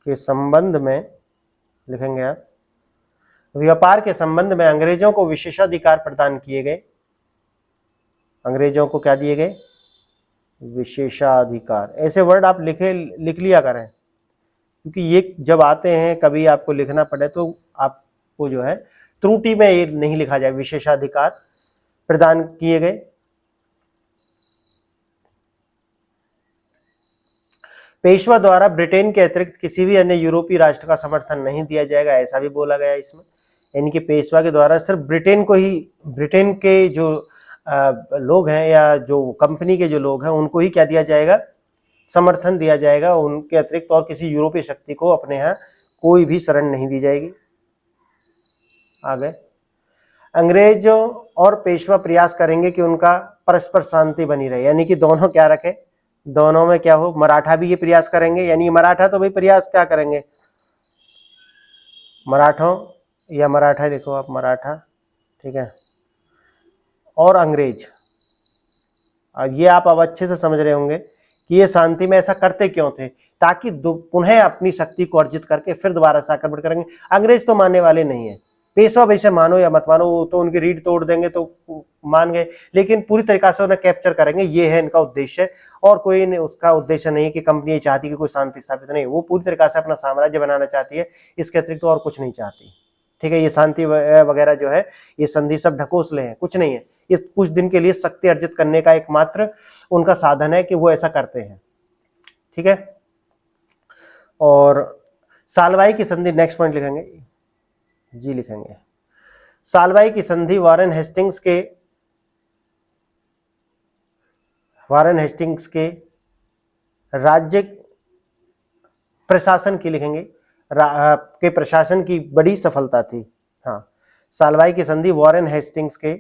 के संबंध में लिखेंगे आप, व्यापार के संबंध में अंग्रेजों को विशेषाधिकार प्रदान किए गए। अंग्रेजों को क्या दिए गए, विशेषाधिकार। ऐसे वर्ड आप लिख लिया करें, क्योंकि ये जब आते हैं कभी आपको लिखना पड़े तो आपको जो है त्रुटि में ये नहीं लिखा जाए, विशेषाधिकार प्रदान किए गए। पेशवा द्वारा ब्रिटेन के अतिरिक्त किसी भी अन्य यूरोपीय राष्ट्र का समर्थन नहीं दिया जाएगा, ऐसा भी बोला गया इसमें। यानी कि पेशवा के द्वारा सिर्फ ब्रिटेन को ही, ब्रिटेन के जो लोग हैं या जो कंपनी के जो लोग हैं उनको ही क्या दिया जाएगा, समर्थन दिया जाएगा, उनके अतिरिक्त और किसी यूरोपीय शक्ति को अपने यहाँ कोई भी शरण नहीं दी जाएगी। आगे, अंग्रेजों और पेशवा प्रयास करेंगे कि उनका परस्पर शांति बनी रहे, यानी कि दोनों क्या रखे, दोनों में क्या हो, मराठा भी ये प्रयास करेंगे, यानी मराठा तो भाई प्रयास क्या करेंगे, मराठों या मराठा लिखो आप, मराठा, ठीक है, और अंग्रेज। अब ये आप अब अच्छे से समझ रहे होंगे कि ये शांति में ऐसा करते क्यों थे, ताकि पुनः अपनी शक्ति को अर्जित करके फिर दोबारा से आक्रमण करेंगे। अंग्रेज तो मानने वाले नहीं है, पेशवा वैसे मानो या मत मानो, वो तो उनकी रीढ़ तोड़ देंगे तो मान गए, लेकिन पूरी तरीका से उन्हें कैप्चर करेंगे, ये है इनका उद्देश्य। और कोई उसका उद्देश्य नहीं कि कंपनी चाहती कि कोई शांति स्थापित नहीं, वो पूरी तरीका से अपना साम्राज्य बनाना चाहती है, इसके अतिरिक्त तो और कुछ नहीं चाहती। ठीक है, ये शांति वगैरह जो है ये संधि सब ढकोसले हैं, कुछ नहीं है, ये कुछ दिन के लिए शक्ति अर्जित करने का एकमात्र उनका साधन है कि वो ऐसा करते हैं। ठीक है, और सालवाई की संधि, नेक्स्ट पॉइंट लिखेंगे जी, लिखेंगे सालवाई की संधि वारेन हेस्टिंग्स के राज्य प्रशासन की, लिखेंगे के प्रशासन की बड़ी सफलता थी। हाँ, सालवाई की संधि वारेन हेस्टिंग्स के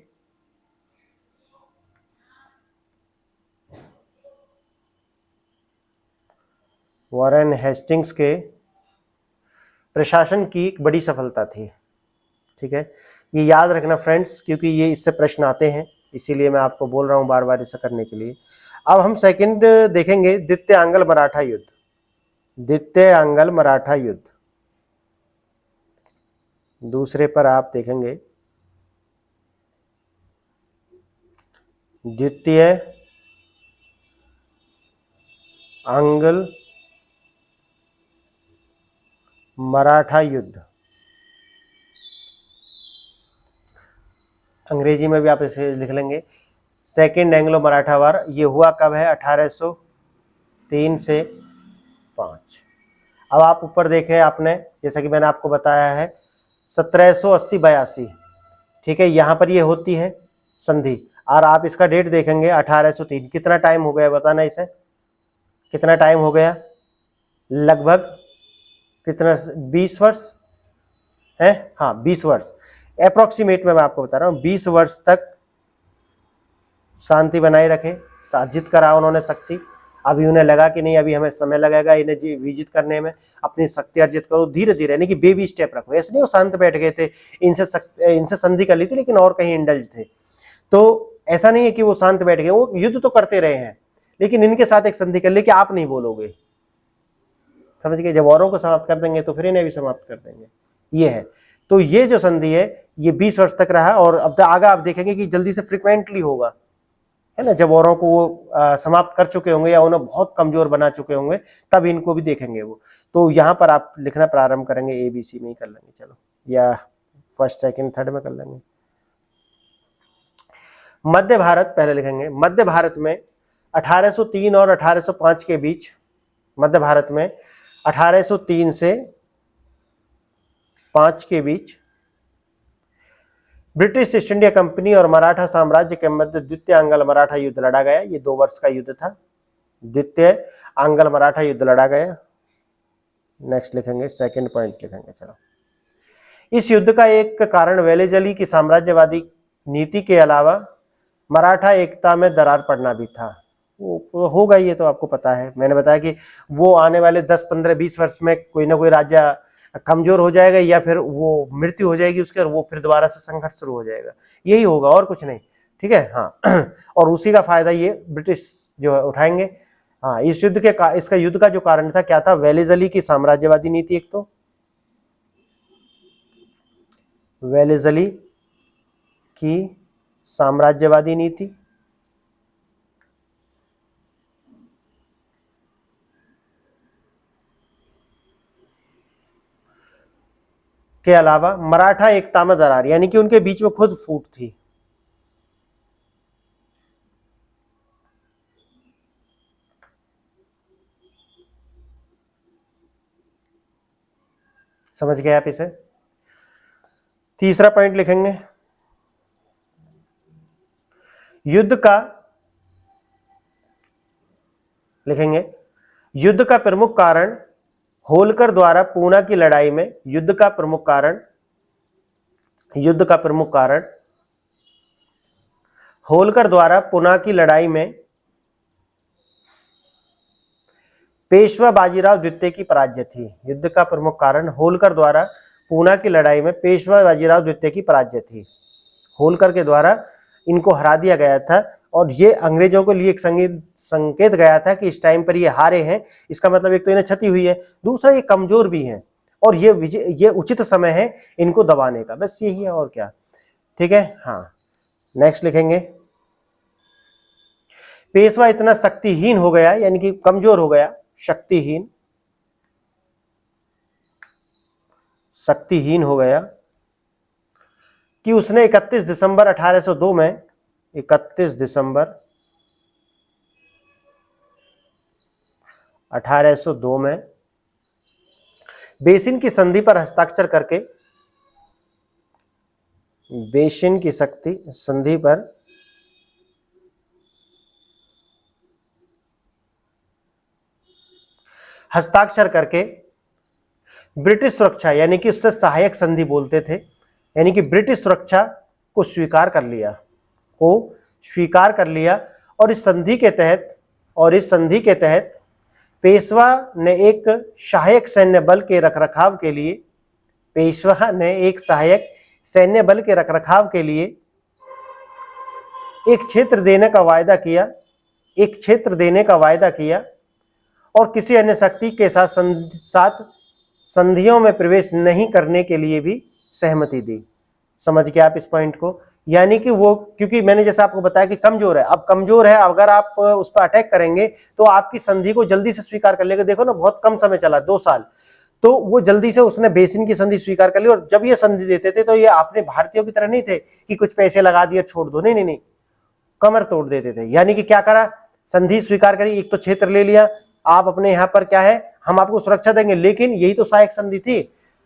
प्रशासन की एक बड़ी सफलता थी। ठीक है, ये याद रखना फ्रेंड्स, क्योंकि ये इससे प्रश्न आते हैं, इसीलिए मैं आपको बोल रहा हूं बार बार इसे करने के लिए। अब हम सेकंड देखेंगे, द्वितीय आंग्ल मराठा युद्ध। द्वितीय आंग्ल मराठा युद्ध, दूसरे पर आप देखेंगे द्वितीय आंग्ल मराठा युद्ध। अंग्रेजी में भी आप इसे लिख लेंगे, सेकेंड एंग्लो मराठा वार। ये हुआ कब है, 1803 से 5। अब आप ऊपर देखें आपने, जैसा कि मैंने आपको बताया है 1780-82। ठीक है, यहाँ पर ये होती है संधि, और आप इसका डेट देखेंगे 1803। कितना टाइम हो गया बताना, इसे कितना टाइम हो गया, लगभग कितना, 20 वर्ष है, हाँ 20 वर्ष अप्रोक्सीमेट में मैं आपको बता रहा हूँ। 20 वर्ष तक शांति बनाए रखे, अर्जित करा उन्होंने शक्ति। अभी उन्हें लगा कि नहीं, अभी हमें समय लगेगा इन्हें विजित करने में, अपनी शक्ति अर्जित करो धीरे धीरे, यानी कि बेबी स्टेप रखो। ऐसे नहीं वो शांत बैठ गए थे, इनसे संधि कर ली थी लेकिन और कहीं इंडल्ज थे, तो ऐसा नहीं है कि वो शांत बैठ गए, वो युद्ध तो करते रहे हैं, लेकिन इनके साथ एक संधि कर ली कि आप नहीं बोलोगे, समझ गए। जब औरों को समाप्त कर देंगे तो फिर इन्हें भी समाप्त कर देंगे, ये है। तो ये जो संधि है ये 20 वर्ष तक रहा, और अब आगे आप देखेंगे कि जल्दी से फ्रिक्वेंटली होगा, है ना, जब औरों को वो समाप्त कर चुके होंगे या उन्हें बहुत कमजोर बना चुके होंगे, तब इनको भी देखेंगे वो। तो यहाँ पर आप लिखना प्रारंभ करेंगे, ABC में ही कर लेंगे, चलो, या फर्स्ट सेकंड थर्ड में कर लेंगे। मध्य भारत पहले लिखेंगे। मध्य भारत में 1803 और 1805 के बीच, मध्य भारत में 1803 से 5 के बीच ब्रिटिश ईस्ट इंडिया कंपनी और मराठा साम्राज्य के मध्य द्वितीय आंग्ल मराठा युद्ध लड़ा गया। ये 2 वर्ष का युद्ध था, द्वितीय आंग्ल मराठा युद्ध लड़ा गया। नेक्स्ट लिखेंगे, सेकंड पॉइंट लिखेंगे, चलो। इस युद्ध का एक कारण वेलेजली की साम्राज्यवादी नीति के अलावा मराठा एकता में दरार पड़ना भी था। वो होगा, ये तो आपको पता है, मैंने बताया कि वो आने वाले 10, 15, 20 वर्ष में कोई ना कोई राज्य कमजोर हो जाएगा, या फिर वो मृत्यु हो जाएगी उसके, और वो फिर दोबारा से संघर्ष शुरू हो जाएगा, यही होगा और कुछ नहीं। ठीक है, हाँ और उसी का फायदा ये ब्रिटिश जो है उठाएंगे। हाँ, इस युद्ध के इसका युद्ध का जो कारण था क्या था, वेलेजली की साम्राज्यवादी नीति, एक तो वेलेजली की साम्राज्यवादी नीति, के अलावा मराठा एकता में दरार, यानी कि उनके बीच में खुद फूट थी। समझ गए आप इसे। तीसरा पॉइंट लिखेंगे, युद्ध का लिखेंगे, युद्ध का प्रमुख कारण होलकर द्वारा पूना की लड़ाई में, युद्ध का प्रमुख कारण होलकर द्वारा पूना की लड़ाई में पेशवा बाजीराव द्वितीय की पराजय थी। युद्ध का प्रमुख कारण होलकर द्वारा पूना की लड़ाई में पेशवा बाजीराव द्वितीय की पराजय थी। होलकर के द्वारा इनको हरा दिया गया था और ये अंग्रेजों को लिए एक संकेत गया था कि इस टाइम पर ये हारे हैं, इसका मतलब एक तो इन्हें क्षति हुई है, दूसरा ये कमजोर भी हैं और ये उचित समय है इनको दबाने का, बस यही है और क्या। ठीक है, हाँ। नेक्स्ट लिखेंगे, पेशवा इतना शक्तिहीन हो गया, यानी कि कमजोर हो गया, शक्तिहीन हो गया कि उसने 31 दिसंबर 1802 में 31 दिसंबर 1802 में बेसिन की संधि पर हस्ताक्षर करके, बेसिन की संधि पर हस्ताक्षर करके ब्रिटिश सुरक्षा, यानी कि उससे सहायक संधि बोलते थे, यानी कि ब्रिटिश सुरक्षा को स्वीकार कर लिया और इस संधि के तहत पेशवा ने एक सहायक सैन्य बल के रखरखाव के लिए एक क्षेत्र देने का वायदा किया और किसी अन्य शक्ति के साथ संधियों में प्रवेश नहीं करने के लिए भी सहमति दी। समझ गए आप इस पॉइंट को, यानी कि वो, क्योंकि मैंने जैसा आपको बताया कि कमजोर है, अगर आप उस पर अटैक करेंगे तो आपकी संधि को जल्दी से स्वीकार कर लेगा। देखो ना, बहुत कम समय चला, 2 साल, तो वो जल्दी से उसने बेसिन की संधि स्वीकार कर ली। और जब ये संधि देते थे तो ये अपने भारतीयों की तरह नहीं थे कि कुछ पैसे लगा दिए छोड़ दो, नहीं, कमर तोड़ देते थे। यानी कि क्या करा, संधि स्वीकार करी, एक तो क्षेत्र ले लिया, आप अपने यहाँ पर क्या है, हम आपको सुरक्षा देंगे, लेकिन यही तो सहायक संधि थी,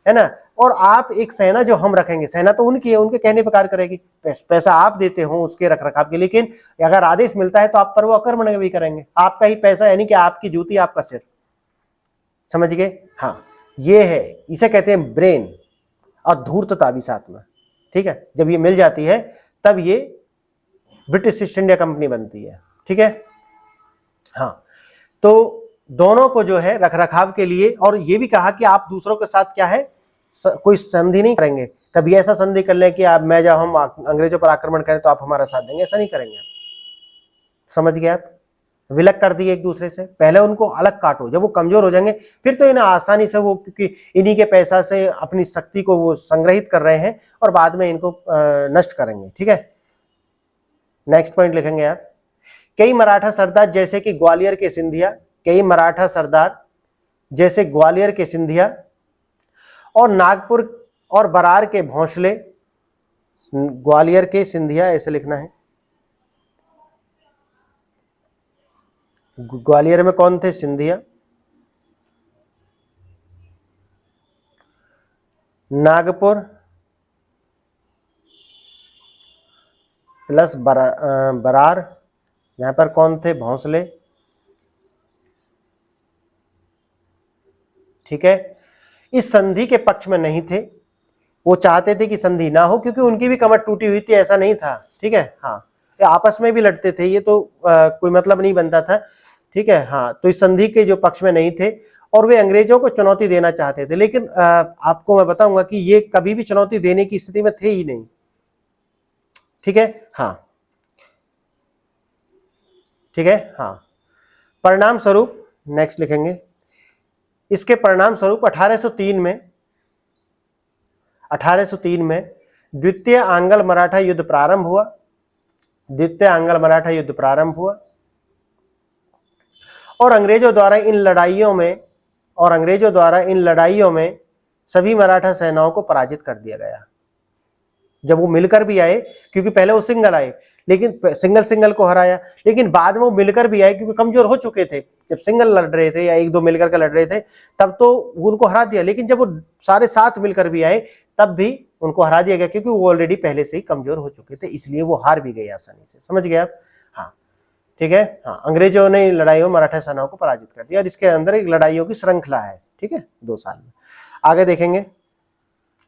है ना, और आप एक सेना जो हम रखेंगे, सेना तो उनकी है, उनके कहने पर कार्य करेगी, पैसा आप देते हो उसके रखरखाव के, लेकिन अगर आदेश मिलता है तो आप पर वो आक्रमण भी करेंगे, आपका ही पैसा, यानी कि आपकी जूती आपका सिर। समझ गए, हाँ, ये है, इसे कहते हैं ब्रेन और धूर्तता भी साथ में। ठीक है, जब ये मिल जाती है तब ये ब्रिटिश ईस्ट इंडिया कंपनी बनती है। ठीक है, हाँ, तो दोनों को जो है रखरखाव के लिए, और ये भी कहा कि आप दूसरों के साथ क्या है, कोई संधि नहीं करेंगे, कभी ऐसा संधि कर लें कि आप, मैं जब हम अंग्रेजों पर आक्रमण करें तो आप हमारा साथ देंगे, ऐसा नहीं करेंगे। समझ गए आप, विलग कर दिए एक दूसरे से, पहले उनको अलग काटो, जब वो कमजोर हो जाएंगे फिर तो इन्हें आसानी से वो, क्योंकि इन्हीं के पैसा से अपनी शक्ति को वो संग्रहित कर रहे हैं और बाद में इनको नष्ट करेंगे। ठीक है, नेक्स्ट पॉइंट लिखेंगे आप, कई मराठा सरदार जैसे कि ग्वालियर के सिंधिया और नागपुर और बरार के भोंसले, ग्वालियर के सिंधिया ऐसे लिखना है, ग्वालियर में कौन थे, सिंधिया, नागपुर प्लस बरार, यहां पर कौन थे, भोंसले। ठीक है, इस संधि के पक्ष में नहीं थे, वो चाहते थे कि संधि ना हो, क्योंकि उनकी भी कमर टूटी हुई थी, ऐसा नहीं था। ठीक है, हाँ, आपस में भी लड़ते थे, ये तो कोई मतलब नहीं बनता था। ठीक है, हाँ, तो इस संधि के जो पक्ष में नहीं थे और वे अंग्रेजों को चुनौती देना चाहते थे, लेकिन आपको मैं बताऊंगा कि ये कभी भी चुनौती देने की स्थिति में थे ही नहीं। ठीक है, हाँ, ठीक है, हाँ, परिणाम स्वरूप, नेक्स्ट लिखेंगे, इसके परिणाम स्वरूप 1803 में द्वितीय आंग्ल मराठा युद्ध प्रारंभ हुआ और अंग्रेजों द्वारा इन लड़ाइयों में सभी मराठा सेनाओं को पराजित कर दिया गया। जब वो मिलकर भी आए, क्योंकि पहले वो सिंगल आए, लेकिन सिंगल को हराया, लेकिन बाद में वो मिलकर भी आए क्योंकि कमजोर हो चुके थे। जब सिंगल लड़ रहे थे या एक दो मिलकर के लड़ रहे थे तब तो उनको हरा दिया, लेकिन जब वो सारे साथ मिलकर भी आए तब भी उनको हरा दिया गया, क्योंकि वो ऑलरेडी पहले से ही कमजोर हो चुके थे, इसलिए वो हार भी गए आसानी से। समझ गए आप? हाँ, ठीक है। हाँ, अंग्रेजों ने लड़ाई में मराठा सेनाओं को पराजित कर दिया और इसके अंदर एक लड़ाइयों की श्रृंखला है, ठीक है, 2 साल में। आगे देखेंगे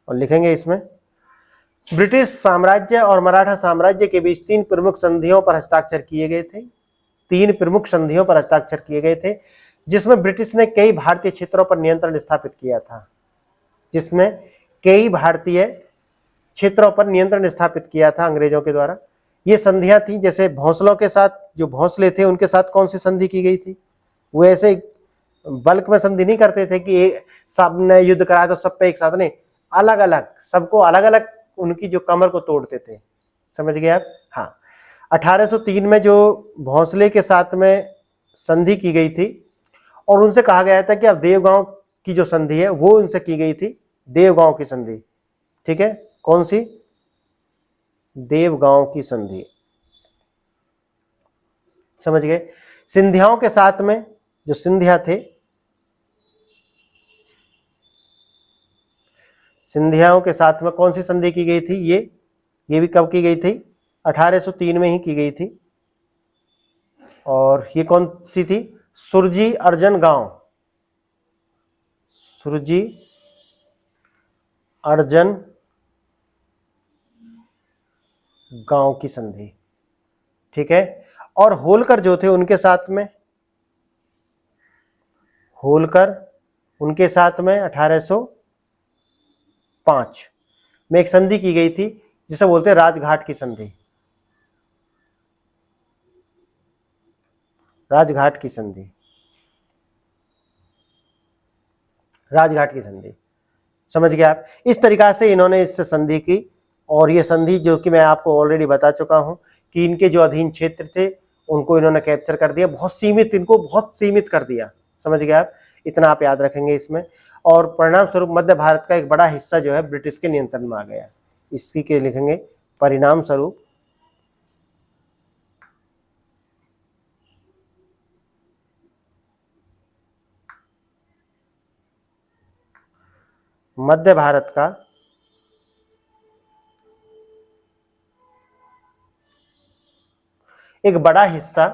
और लिखेंगे इसमें, ब्रिटिश साम्राज्य और मराठा साम्राज्य के बीच 3 प्रमुख संधियों पर हस्ताक्षर किए गए थे। 3 प्रमुख संधियों पर हस्ताक्षर किए गए थे, जिसमें ब्रिटिश ने कई भारतीय क्षेत्रों पर नियंत्रण स्थापित किया था। जिसमें कई भारतीय क्षेत्रों पर नियंत्रण स्थापित किया था अंग्रेजों के द्वारा। ये संधियां थी, जैसे भोंसलों के साथ, जो भोंसले थे उनके साथ कौन सी संधि की गई थी? वो ऐसे बल्क में संधि नहीं करते थे कि सब ने युद्ध कराया तो सब पे एक साथ, नहीं, अलग अलग, सबको अलग अलग उनकी जो कमर को तोड़ते थे। समझ गए आप? हाँ, 1803 में जो भोंसले के साथ में संधि की गई थी और उनसे कहा गया था कि अब देवगांव की जो संधि है वो उनसे की गई थी, देवगांव की संधि, ठीक है। कौन सी? देवगांव की संधि। समझ गए? सिंधियाओं के साथ में जो सिंधिया थे, सिंधियाओं के साथ में कौन सी संधि की गई थी? ये भी कब की गई थी? 1803 में ही की गई थी। और ये कौन सी थी? सुरजी अर्जन गांव, सुरजी अर्जन गांव की संधि, ठीक है। और होलकर जो थे उनके साथ में, होलकर उनके साथ में 1805 में एक संधि की गई थी जिसे बोलते हैं राजघाट की संधि, राजघाट की संधि, राजघाट की संधि। समझ गए आप? इस तरीका से इन्होंने इससे संधि की, और ये संधि जो कि मैं आपको ऑलरेडी बता चुका हूं कि इनके जो अधीन क्षेत्र थे उनको इन्होंने कैप्चर कर दिया, बहुत सीमित, इनको बहुत सीमित कर दिया। समझ गए आप? इतना आप याद रखेंगे इसमें। और परिणाम स्वरूप मध्य भारत का एक बड़ा हिस्सा जो है ब्रिटिश के नियंत्रण में आ गया। इसी के लिखेंगे परिणाम स्वरूप मध्य भारत का एक बड़ा हिस्सा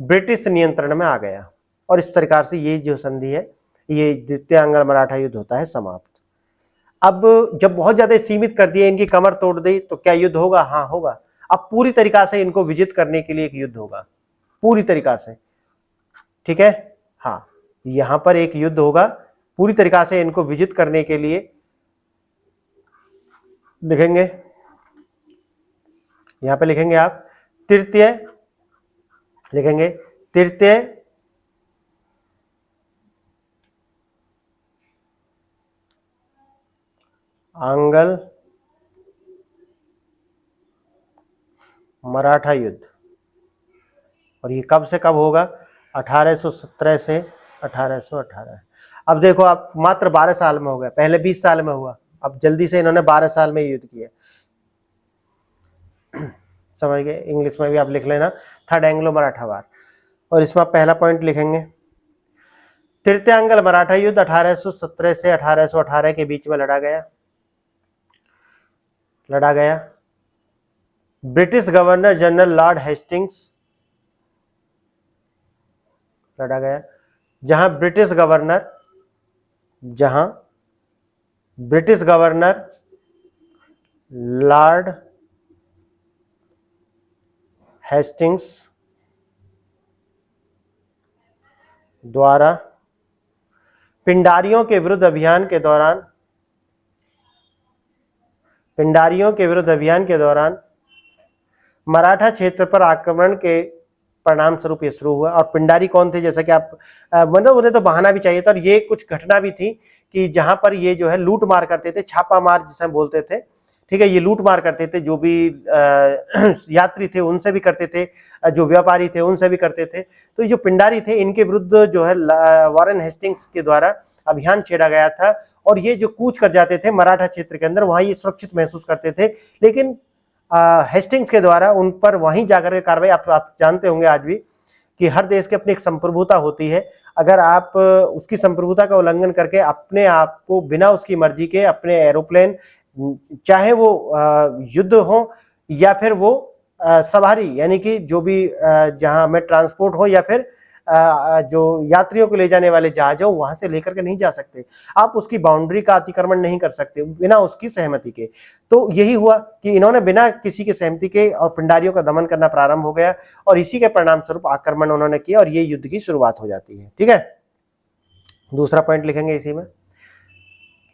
ब्रिटिश नियंत्रण में आ गया। और इस प्रकार से ये जो संधि है, ये द्वितीय अंग्ल मराठा युद्ध होता है समाप्त। अब जब बहुत ज्यादा सीमित कर दिया, इनकी कमर तोड़ दी, तो क्या युद्ध होगा? हाँ, होगा। अब पूरी तरीका से इनको विजित करने के लिए एक युद्ध होगा, पूरी तरीका से, ठीक है। हाँ, यहां पर एक युद्ध होगा पूरी तरीका से इनको विजित करने के लिए। लिखेंगे, यहां पे लिखेंगे आप तृतीय, लिखेंगे तृतीय अंगल मराठा युद्ध। और ये कब से कब होगा? 1817 से 1818। अब देखो आप, मात्र 12 साल में हो गया, पहले 20 साल में हुआ, अब जल्दी से इन्होंने 12 साल में युद्ध किया। समझ गए? इंग्लिश में भी आप लिख लेना, थर्ड एंग्लो मराठा वार। और इसमें आप पहला पॉइंट लिखेंगे, तृतीय अंगल मराठा युद्ध 1817 से 1818 के बीच में लड़ा गया। British governor general Lord Hastings लड़ा गया, जहां ब्रिटिश गवर्नर लॉर्ड हेस्टिंग्स द्वारा पिंडारियों के विरुद्ध अभियान के दौरान मराठा क्षेत्र पर आक्रमण के परिणाम स्वरूप ये शुरू हुआ। और पिंडारी कौन थे? जैसा कि आप मतलब उन्हें तो बहाना भी चाहिए था, और ये कुछ घटना भी थी कि जहां पर ये जो है लूट मार करते थे, छापा मार जिसे बोलते थे, ठीक है, ये लूट मार करते थे, जो भी यात्री थे उनसे भी करते थे, जो व्यापारी थे उनसे भी करते थे। तो ये जो पिंडारी थे इनके विरुद्ध जो है वॉरेन हेस्टिंग्स के द्वारा अभियान छेड़ा गया था, और ये जो कूच कर जाते थे मराठा क्षेत्र के अंदर, वहां ये सुरक्षित महसूस करते थे। लेकिन हेस्टिंग्स के द्वारा उन पर वहीं जाकर के कार्रवाई, आप जानते होंगे आज भी कि हर देश की अपनी एक संप्रभुता होती है। अगर आप उसकी संप्रभुता का उल्लंघन करके अपने आप को बिना उसकी मर्जी के अपने एरोप्लेन, चाहे वो युद्ध हो या फिर वो सवारी, यानी कि जो भी जहां में ट्रांसपोर्ट हो, या फिर जो यात्रियों को ले जाने वाले जहाज हो, वहां से लेकर के नहीं जा सकते। आप उसकी बाउंड्री का अतिक्रमण नहीं कर सकते बिना उसकी सहमति के। तो यही हुआ कि इन्होंने बिना किसी की सहमति के और पिंडारियों का दमन करना प्रारंभ हो गया, और इसी के परिणाम स्वरूप आक्रमण उन्होंने किया, और ये युद्ध की शुरुआत हो जाती है। ठीक है, दूसरा पॉइंट लिखेंगे, इसी में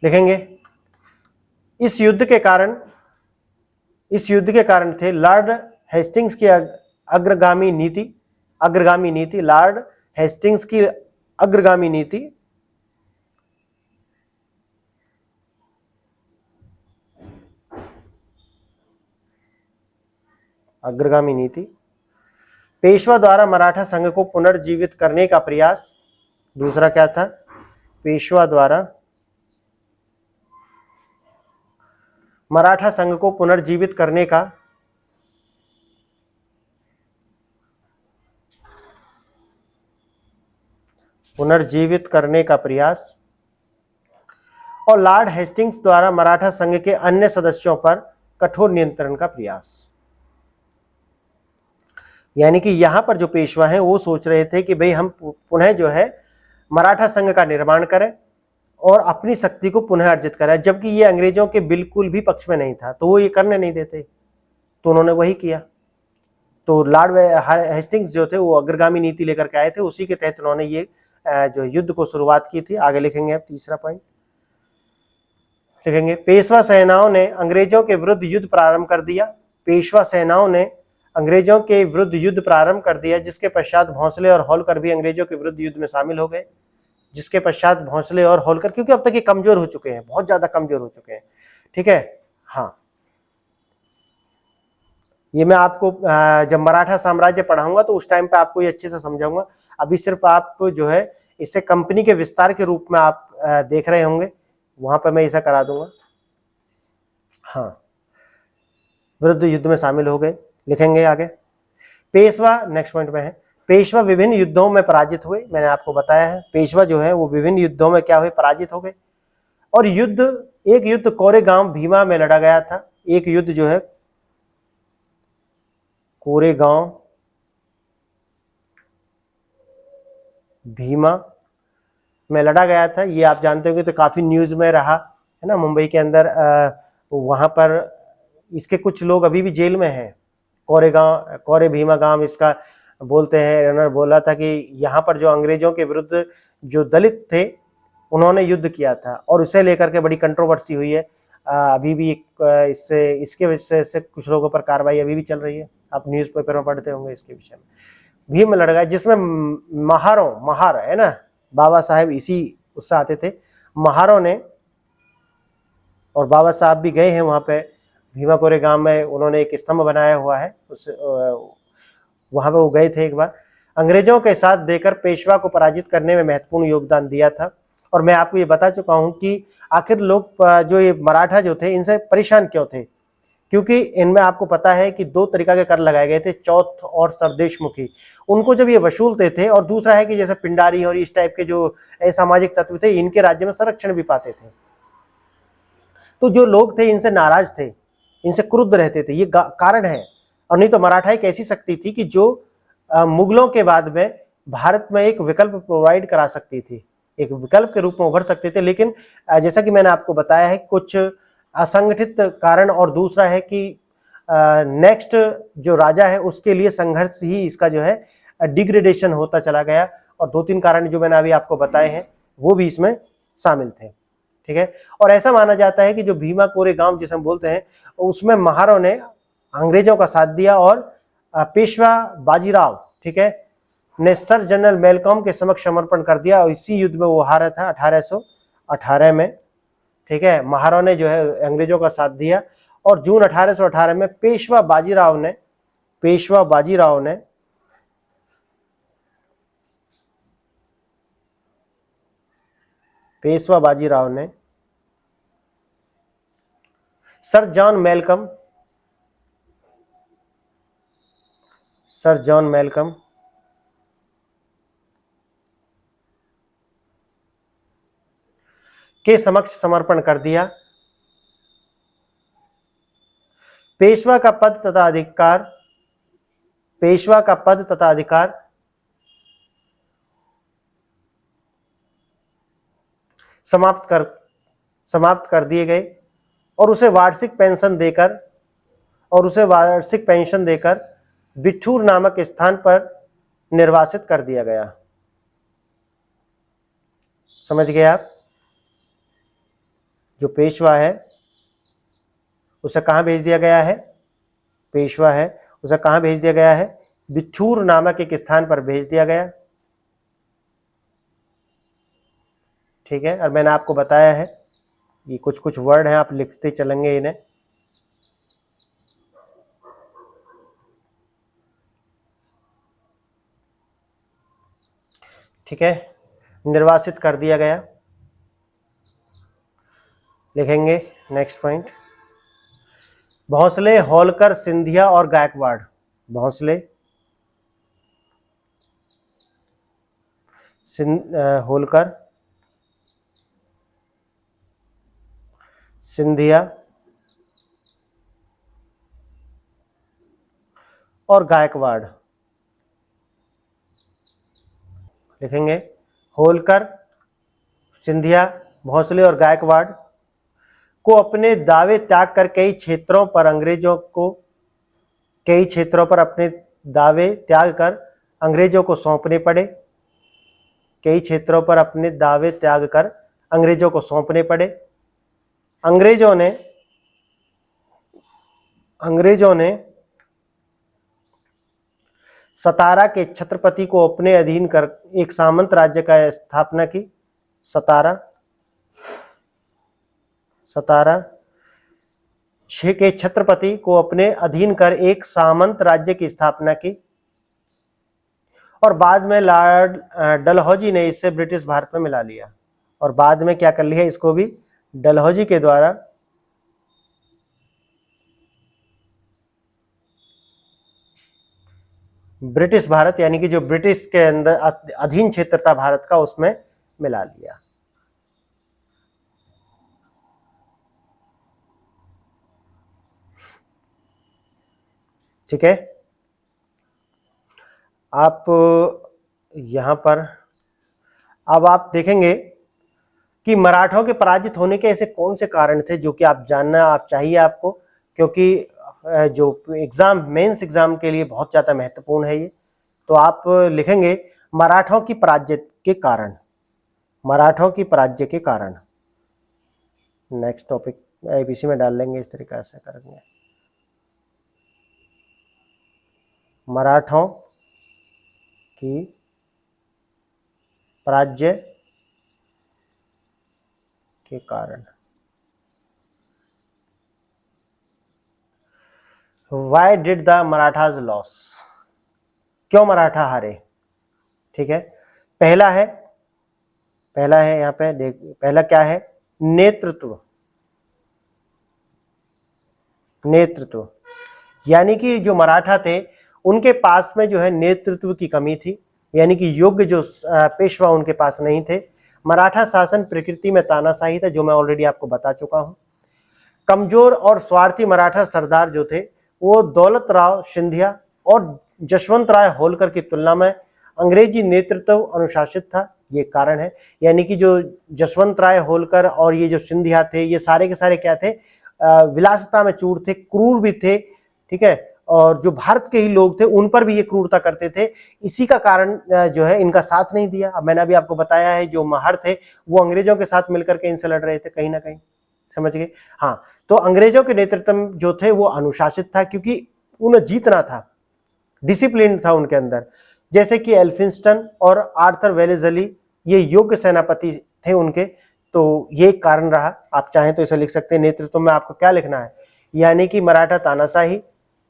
लिखेंगे, इस युद्ध के कारण थे लॉर्ड हेस्टिंग्स की अग्रगामी नीति, लॉर्ड हेस्टिंग्स की अग्रगामी नीति, पेशवा द्वारा मराठा संघ को पुनर्जीवित करने का प्रयास। दूसरा क्या था? पेशवा द्वारा मराठा संघ को पुनर्जीवित करने का प्रयास, और लॉर्ड हेस्टिंग्स द्वारा मराठा संघ के अन्य सदस्यों पर कठोर नियंत्रण का प्रयास। यानी कि यहां पर जो पेशवा हैं वो सोच रहे थे कि भाई हम पुनः जो है मराठा संघ का निर्माण करें और अपनी शक्ति को पुनः अर्जित करें, जबकि ये अंग्रेजों के बिल्कुल भी पक्ष में नहीं था, तो वो ये करने नहीं देते, तो उन्होंने वही किया। तो लॉर्ड हेस्टिंग्स जो थे वो अग्रगामी नीति लेकर के आए थे, उसी के तहत उन्होंने ये जो युद्ध को शुरुआत की थी। आगे लिखेंगे, अब तीसरा पॉइंट लिखेंगे, पेशवा सेनाओं ने अंग्रेजों के विरुद्ध युद्ध प्रारंभ कर दिया। पेशवा सेनाओं ने अंग्रेजों के विरुद्ध युद्ध प्रारंभ कर दिया, जिसके पश्चात भोंसले और होलकर भी अंग्रेजों के विरुद्ध युद्ध में शामिल हो गए। भोंसले और होलकर, क्योंकि अब तक ये कमजोर हो चुके हैं, बहुत ज्यादा कमजोर हो चुके हैं। ठीक है, हाँ, ये मैं आपको जब मराठा साम्राज्य पढ़ाऊंगा तो उस टाइम पे आपको ये अच्छे से समझाऊंगा। अभी सिर्फ आप जो है इसे कंपनी के विस्तार के रूप में आप देख रहे होंगे, वहां पर मैं ऐसा करा दूंगा। हाँ, विरुद्ध युद्ध में शामिल हो गए, लिखेंगे आगे। पेशवा नेक्स्ट पॉइंट में है, पेशवा विभिन्न युद्धों में पराजित हुए। मैंने आपको बताया है पेशवा जो है वो विभिन्न युद्धों में क्या हुए, पराजित हो गए। और एक युद्ध कोरेगांव भीमा में लड़ा गया था। एक युद्ध जो है कोरेगांव भीमा में लड़ा गया था। ये आप जानते होंगे, तो काफी न्यूज में रहा है ना, मुंबई के अंदर। वहां पर इसके कुछ लोग अभी भी जेल में हैं। कोरे भीमा गांव इसका बोलते हैं। उन्होंने बोला था कि यहाँ पर जो अंग्रेजों के विरुद्ध जो दलित थे उन्होंने युद्ध किया था, और उसे लेकर के बड़ी कंट्रोवर्सी हुई है। अभी भी इसके वजह से कुछ लोगों पर कार्रवाई अभी भी चल रही है। आप न्यूज़पेपर में पढ़ते होंगे इसके विषय में। भीम लड़ गया, जिसमें महार है ना, बाबा साहेब इसी उससे आते थे। महारों ने, और बाबा साहब भी गए हैं वहां पे भीमा कोरेगांव में, उन्होंने एक स्तंभ बनाया हुआ है, उस वहां पे वो गए थे एक बार। अंग्रेजों के साथ देकर पेशवा को पराजित करने में महत्वपूर्ण योगदान दिया था। और मैं आपको ये बता चुका हूं कि आखिर लोग जो ये मराठा जो थे इनसे परेशान क्यों थे, क्योंकि इनमें आपको पता है कि दो तरीका के कर लगाए गए थे, चौथ और सरदेशमुखी। उनको जब ये वसूलते थे, और दूसरा है कि जैसे पिंडारी और इस टाइप के जो असामाजिक तत्व थे, इनके राज्य में संरक्षण भी पाते थे। तो जो लोग थे इनसे नाराज थे, इनसे क्रुद्ध रहते थे, ये कारण है। और नहीं तो मराठा एक ऐसी शक्ति थी कि जो मुगलों के बाद में भारत में एक विकल्प प्रोवाइड करा सकती थी, एक विकल्प के रूप में उभर सकते थे। लेकिन जैसा कि मैंने आपको बताया है, कुछ असंगठित कारण, और दूसरा है कि नेक्स्ट जो राजा है उसके लिए संघर्ष ही इसका जो है डिग्रेडेशन होता चला गया। और दो तीन कारण जो मैंने अभी आपको बताए हैं वो भी इसमें शामिल थे। ठीक है, और ऐसा माना जाता है कि जो भीमा कोरेगांव जिसे हम बोलते हैं, उसमें महारों ने अंग्रेजों का साथ दिया, और पेशवा बाजीराव, ठीक है, ने सर जनरल मेलकॉम के समक्ष समर्पण कर दिया, और इसी युद्ध में वो हारा था 1818 में। ठीक है, महारों ने जो है अंग्रेजों का साथ दिया, और जून 1818 में पेशवा बाजीराव ने सर जॉन मेलकम के समक्ष समर्पण कर दिया। पेशवा का पद तथा अधिकार समाप्त कर दिए गए और उसे वार्षिक पेंशन देकर बिठूर नामक स्थान पर निर्वासित कर दिया गया। समझ गए आप? जो पेशवा है उसे कहां भेज दिया गया है? बिठूर नामक एक स्थान पर भेज दिया गया। ठीक है, और मैंने आपको बताया है ये कुछ वर्ड हैं, आप लिखते चलेंगे इन्हें। ठीक है, निर्वासित कर दिया गया। लिखेंगे नेक्स्ट पॉइंट, भोंसले, होलकर, सिंधिया और गायकवाड़। होलकर, सिंधिया और गायकवाड़। लिखेंगे होलकर, सिंधिया, भोंसले और गायकवाड़ को अपने दावे त्याग कर कई क्षेत्रों पर अपने दावे त्याग कर अंग्रेजों को सौंपने पड़े। अंग्रेजों ने सतारा के छत्रपति को अपने अधीन कर एक सामंत राज्य का स्थापना की। सतारा के छत्रपति को अपने अधीन कर एक सामंत राज्य की स्थापना की और बाद में लॉर्ड डलहौजी ने इसे ब्रिटिश भारत में मिला लिया। और बाद में क्या कर लिया, इसको भी डलहौजी के द्वारा ब्रिटिश भारत, यानी कि जो ब्रिटिश के अंदर अधीन क्षेत्र था भारत का, उसमें मिला लिया। ठीक है, आप यहां पर अब आप देखेंगे कि मराठों के पराजित होने के ऐसे कौन से कारण थे जो कि आप चाहिए आपको, क्योंकि जो मेंस एग्जाम के लिए बहुत ज्यादा महत्वपूर्ण है ये। तो आप लिखेंगे मराठों की पराजय के कारण। नेक्स्ट टॉपिक एबीसी में डाल लेंगे, इस तरीके से करेंगे। मराठों की पराजय के कारण। Why did the Marathas lose? क्यों मराठा हारे? ठीक है, पहला है यहाँ पे पहला क्या है? नेतृत्व। यानी कि जो मराठा थे उनके पास में जो है नेतृत्व की कमी थी, यानी कि योग्य जो पेशवा उनके पास नहीं थे। मराठा शासन प्रकृति में तानाशाही था, जो मैं ऑलरेडी आपको बता चुका हूं। कमजोर और स्वार्थी मराठा सरदार जो थे वो दौलत राव सिंधिया और जशवंत राय होलकर की तुलना में अंग्रेजी नेतृत्व अनुशासित था, ये कारण है। यानी कि जो जशवंत राय होलकर और ये जो सिंधिया थे, ये सारे के सारे क्या थे? विलासिता में चूर थे, क्रूर भी थे। ठीक है, और जो भारत के ही लोग थे उन पर भी ये क्रूरता करते थे। इसी का कारण जो है इनका साथ नहीं दिया। अब मैंने अभी आपको बताया है, जो महर थे वो अंग्रेजों के साथ मिलकर के इनसे लड़ रहे थे कहीं ना कहीं। समझ गए? हाँ, तो अंग्रेजों के नेतृत्व जो थे वो अनुशासित था, क्योंकि उन्हें जीतना था, डिसिप्लिन था उनके अंदर। जैसे कि एल्फिंस्टन और आर्थर वेलेजली ये योग्य सेनापति थे उनके, तो ये कारण रहा। आप चाहें तो इसे लिख सकते हैं। नेतृत्व में आपको क्या लिखना है? यानी कि मराठा तानाशाही,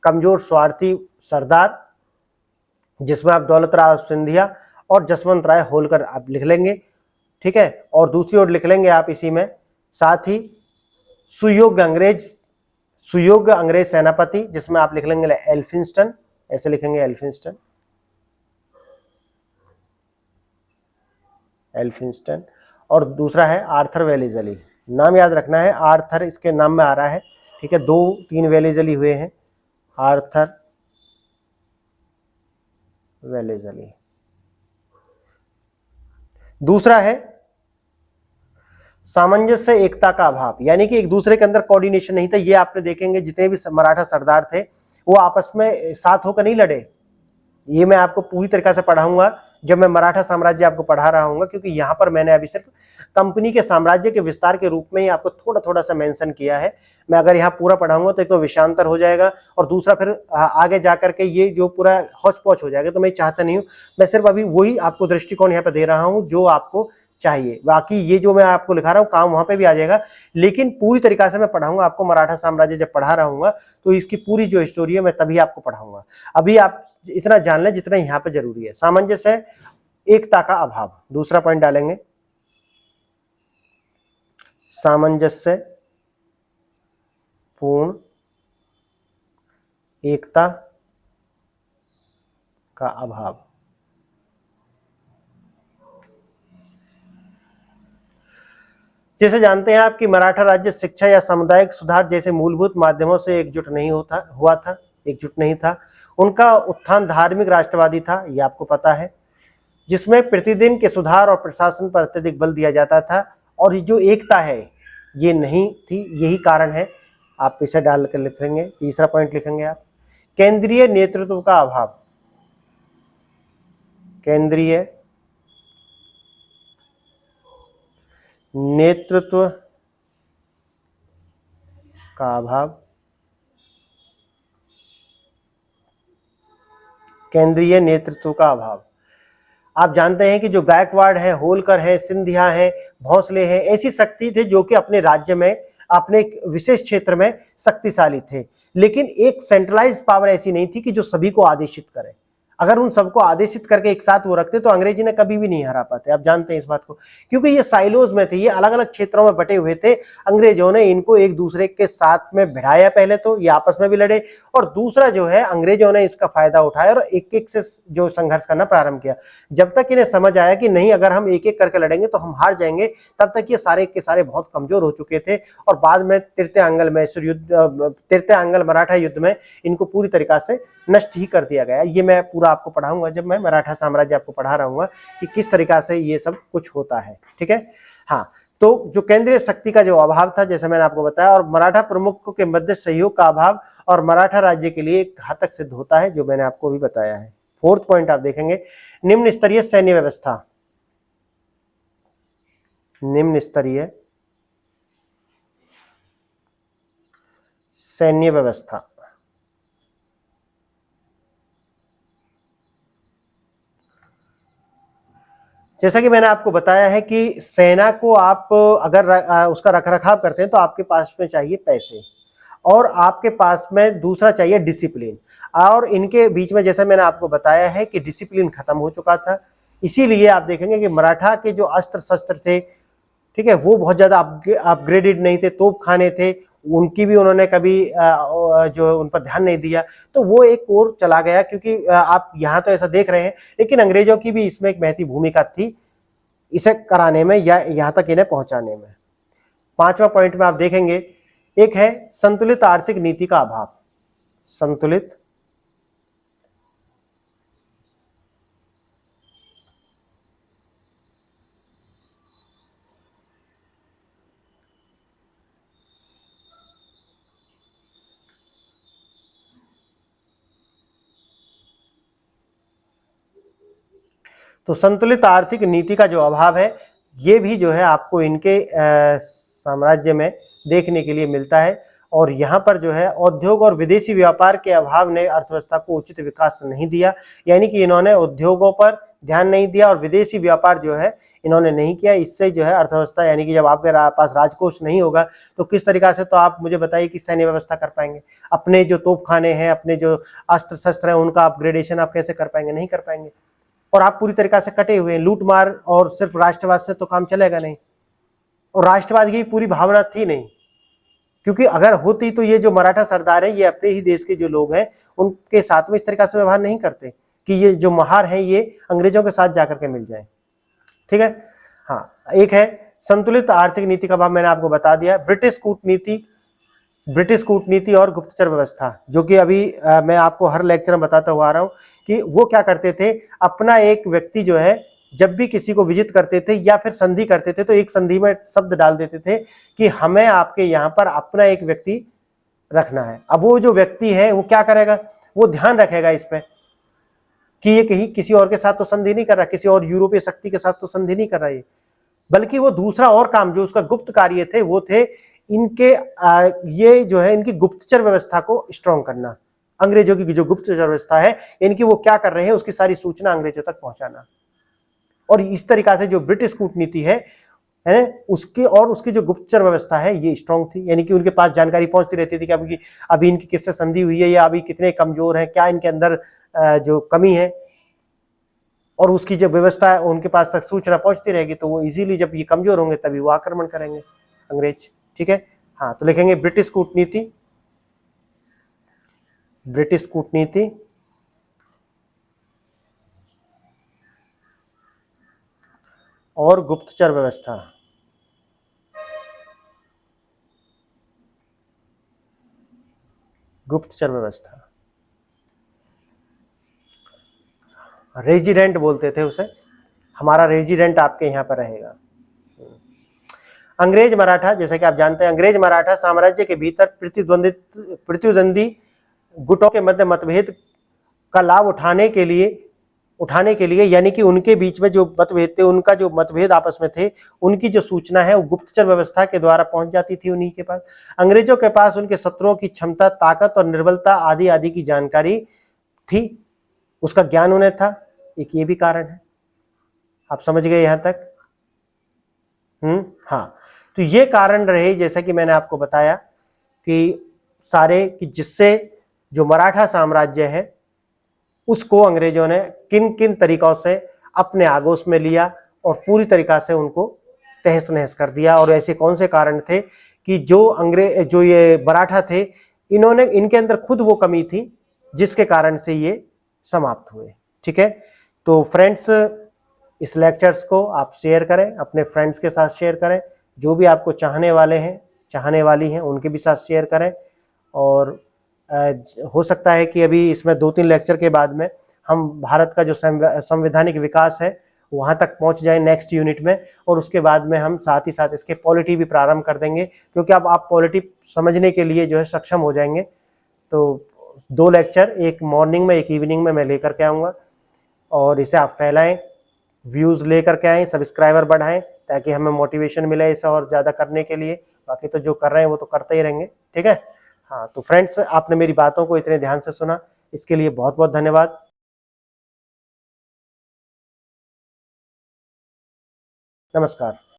कमजोर स्वार्थी सरदार, जिसमें आप दौलत राव सिंधिया और जसवंत राय होलकर आप लिख लेंगे, ठीक है। और दूसरी ओर लिख लेंगे आप इसी में साथ ही सुयोग्य अंग्रेज सेनापति, जिसमें आप लिख लेंगे एल्फिंस्टन, ऐसे लिखेंगे एल्फिंस्टन, एल्फिंस्टन। और दूसरा है आर्थर वेलेजली, नाम याद रखना है, आर्थर इसके नाम में आ रहा है, ठीक है। 2-3 वेलेजली हुए हैं, आर्थर वेलेजली। दूसरा है सामंजस्य एकता का अभाव, यानी कि एक दूसरे के अंदर कोऑर्डिनेशन नहीं था। ये आपने देखेंगे जितने भी मराठा सरदार थे वो आपस में साथ होकर नहीं लड़े। ये मैं आपको पूरी तरीके से पढ़ाऊंगा जब मैं मराठा साम्राज्य आपको पढ़ा रहा हूँ, क्योंकि यहाँ पर मैंने अभी सिर्फ कंपनी के साम्राज्य के विस्तार के रूप में ही आपको थोड़ा थोड़ा सा मेंशन किया है। मैं अगर यहाँ पूरा पढ़ाऊंगा तो एक तो विषयांतर हो जाएगा और दूसरा फिर आगे जाकर के ये जो पूरा हौच पौच हो जाएगा, तो मैं चाहता नहीं हूँ। मैं सिर्फ अभी वही आपको दृष्टिकोण यहाँ पे दे रहा हूँ जो आपको चाहिए। बाकी ये जो मैं आपको लिखा रहा हूँ काम वहां पे भी आ जाएगा, लेकिन पूरी तरीके से मैं पढ़ाऊंगा आपको। मराठा साम्राज्य जब पढ़ा रहा हूँ तो इसकी पूरी जो स्टोरी है मैं तभी आपको पढ़ाऊंगा। अभी आप इतना जान लें जितना यहाँ पे जरूरी है। सामंजस्य एकता का अभाव, दूसरा पॉइंट डालेंगे, सामंजस्य पूर्ण एकता का अभाव। जैसे जानते हैं आप कि मराठा राज्य शिक्षा या सामुदायिक सुधार जैसे मूलभूत माध्यमों से एकजुट नहीं था। उनका उत्थान धार्मिक राष्ट्रवादी था, ये आपको पता है, जिसमें प्रतिदिन के सुधार और प्रशासन पर अत्यधिक बल दिया जाता था। और जो एकता है ये नहीं थी, यही कारण है। आप इसे डाल कर लिखेंगे, तीसरा पॉइंट लिखेंगे आप, केंद्रीय नेतृत्व का अभाव, केंद्रीय नेतृत्व का अभाव, केंद्रीय नेतृत्व का अभाव। आप जानते हैं कि जो गायकवाड़ है, होलकर है, सिंधिया है, भोंसले हैं, ऐसी शक्ति थे जो कि अपने राज्य में अपने एक विशेष क्षेत्र में शक्तिशाली थे, लेकिन एक सेंट्रलाइज पावर ऐसी नहीं थी कि जो सभी को आदेशित करे। अगर उन सबको आदेशित करके एक साथ वो रखते तो अंग्रेजी ने कभी भी नहीं हरा पाते। आप जानते हैं इस बात को, क्योंकि ये साइलोज में थे, ये अलग अलग क्षेत्रों में बटे हुए थे। अंग्रेजों ने इनको एक दूसरे के साथ में भिड़ाया, पहले तो ये आपस में भी लड़े, और दूसरा जो है अंग्रेजों ने इसका फायदा उठाया और एक एक से जो संघर्ष करना प्रारंभ किया। जब तक इन्हें समझ आया कि नहीं, अगर हम एक एक करके लड़ेंगे तो हम हार जाएंगे, तब तक ये सारे के सारे बहुत कमजोर हो चुके थे। और बाद में तृतीयांगल मराठा युद्ध में इनको पूरी तरीका से नष्ट ही कर दिया गया। ये मैं पूरा आपको पढ़ाऊंगा जब मैं मराठा साम्राज्य आपको पढ़ा रहा हूँ कि किस तरीका से ये सब कुछ होता है, ठीक है। हाँ, तो जो केंद्रीय शक्ति का जो अभाव था, जैसे मैंने आपको बताया, और मराठा प्रमुख के मध्य सहयोग का अभाव और मराठा राज्य के लिए घातक सिद्ध होता है, जो मैंने आपको भी बताया है। फोर्थ पॉइंट आप देखेंगे, निम्न स्तरीय सैन्य व्यवस्था, निम्न स्तरीय सैन्य व्यवस्था। जैसा कि मैंने आपको बताया है कि सेना को आप अगर उसका रखरखाव करते हैं तो आपके पास में चाहिए पैसे, और आपके पास में दूसरा चाहिए डिसिप्लिन। और इनके बीच में जैसा मैंने आपको बताया है कि डिसिप्लिन खत्म हो चुका था, इसीलिए आप देखेंगे कि मराठा के जो अस्त्र शस्त्र थे, ठीक है, वो बहुत ज़्यादा अपग्रेडेड नहीं थे, तोप खाने थे, उनकी भी उन्होंने कभी जो उन पर ध्यान नहीं दिया, तो वो एक ओर चला गया। क्योंकि आप यहाँ तो ऐसा देख रहे हैं, लेकिन अंग्रेजों की भी इसमें एक महती भूमिका थी इसे कराने में या यहाँ तक इन्हें पहुंचाने में। पांचवा पॉइंट में आप देखेंगे, एक है संतुलित आर्थिक नीति का अभाव, संतुलित तो संतुलित आर्थिक नीति का जो अभाव है, ये भी जो है आपको इनके साम्राज्य में देखने के लिए मिलता है। और यहाँ पर जो है उद्योग और विदेशी व्यापार के अभाव ने अर्थव्यवस्था को उचित विकास नहीं दिया, यानी कि इन्होंने उद्योगों पर ध्यान नहीं दिया और विदेशी व्यापार जो है इन्होंने नहीं किया। इससे जो है अर्थव्यवस्था, यानी कि जब आपके पास राजकोष नहीं होगा तो किस तरीका से, तो आप मुझे बताइए कि सैन्य व्यवस्था कर पाएंगे, अपने जो तोपखाने हैं, अपने जो अस्त्र शस्त्र हैं, उनका अपग्रेडेशन आप कैसे कर पाएंगे? नहीं कर पाएंगे। और आप पूरी तरीका से कटे हुए हैं, लूट मार और सिर्फ राष्ट्रवाद से तो काम चलेगा नहीं, और राष्ट्रवाद की पूरी भावना थी नहीं, क्योंकि अगर होती तो ये जो मराठा सरदार है ये अपने ही देश के जो लोग हैं उनके साथ में इस तरीका से व्यवहार नहीं करते कि ये जो महार है ये अंग्रेजों के साथ जाकर के मिल जाए। ठीक है। हाँ, एक है संतुलित आर्थिक नीति का भाव, मैंने आपको बता दिया। ब्रिटिश कूटनीति और गुप्तचर व्यवस्था, जो कि अभी मैं आपको हर लेक्चर में बताता हुआ आ रहा हूं कि वो क्या करते थे, अपना एक व्यक्ति जो है जब भी किसी को विजिट करते थे या फिर संधि करते थे तो एक संधि में शब्द डाल देते थे कि हमें आपके यहाँ पर अपना एक व्यक्ति रखना है। अब वो जो व्यक्ति है वो क्या करेगा, वो ध्यान रखेगा इस पे कि ये कहीं किसी और के साथ तो संधि नहीं कर रहा, किसी और यूरोपीय शक्ति के साथ तो संधि नहीं कर रहा है, बल्कि वो दूसरा और काम जो उसका गुप्त कार्य थे वो थे इनके ये जो है इनकी गुप्तचर व्यवस्था को स्ट्रॉन्ग करना। अंग्रेजों की जो गुप्तचर व्यवस्था है इनकी, वो क्या कर रहे हैं उसकी सारी सूचना अंग्रेजों तक पहुंचाना। और इस तरीका से जो ब्रिटिश कूटनीति है उसकी और उसकी जो गुप्तचर व्यवस्था है ये स्ट्रॉन्ग थी, यानी कि उनके पास जानकारी पहुंचती रहती थी कि अभी इनकी किससे संधि हुई है या अभी कितने कमजोर हैं, क्या इनके अंदर जो कमी है, और उसकी जो व्यवस्था है उनके पास तक सूचना पहुंचती रहेगी तो वो इजीली, जब ये कमजोर होंगे तभी वो आक्रमण करेंगे अंग्रेज। ठीक है। हाँ, तो लिखेंगे ब्रिटिश कूटनीति, ब्रिटिश कूटनीति और गुप्तचर व्यवस्था। गुप्तचर व्यवस्था, रेजिडेंट बोलते थे उसे, हमारा रेजिडेंट आपके यहाँ पर रहेगा। अंग्रेज मराठा, जैसे कि आप जानते हैं, अंग्रेज मराठा साम्राज्य के भीतर प्रतिद्वंदी गुटों के मध्य मतभेद का लाभ उठाने के लिए, यानी कि उनके बीच में जो मतभेद थे, उनका जो मतभेद आपस में थे, उनकी जो सूचना है वो गुप्तचर व्यवस्था के द्वारा पहुंच जाती थी उन्हीं के पास। अंग्रेजों के पास उनके शत्रुओं की क्षमता, ताकत और निर्बलता आदि आदि की जानकारी थी, उसका ज्ञान उन्हें था। एक ये भी कारण है। आप समझ गए यहां तक? हाँ, तो ये कारण रहे, जैसा कि मैंने आपको बताया कि सारे, कि जिससे जो मराठा साम्राज्य है उसको अंग्रेजों ने किन किन तरीकों से अपने आगोश में लिया और पूरी तरीका से उनको तहस नहस कर दिया। और ऐसे कौन से कारण थे कि जो ये मराठा थे, इन्होंने, इनके अंदर खुद वो कमी थी जिसके कारण से ये समाप्त हुए। ठीक है। तो फ्रेंड्स, इस लेक्चर्स को आप शेयर करें, अपने फ्रेंड्स के साथ शेयर करें, जो भी आपको चाहने वाले हैं, चाहने वाली हैं, उनके भी साथ शेयर करें। और हो सकता है कि अभी इसमें 2-3 लेक्चर के बाद में हम भारत का जो संवैधानिक विकास है वहां तक पहुंच जाए नेक्स्ट यूनिट में, और उसके बाद में हम साथ ही साथ इसके पॉलिटी भी प्रारंभ कर देंगे, क्योंकि अब आप पॉलिटी समझने के लिए जो है सक्षम हो जाएंगे। तो 2 लेक्चर, एक मॉर्निंग में एक इवनिंग में मैं लेकर के आऊँगा, और इसे आप फैलाएं, व्यूज़ लेकर के आएँ, सब्सक्राइबर बढ़ाएं, ताकि हमें मोटिवेशन मिले इसे और ज़्यादा करने के लिए। बाकी तो जो कर रहे हैं वो तो करते ही रहेंगे। ठीक है। हाँ, तो फ्रेंड्स, आपने मेरी बातों को इतने ध्यान से सुना, इसके लिए बहुत बहुत धन्यवाद। नमस्कार।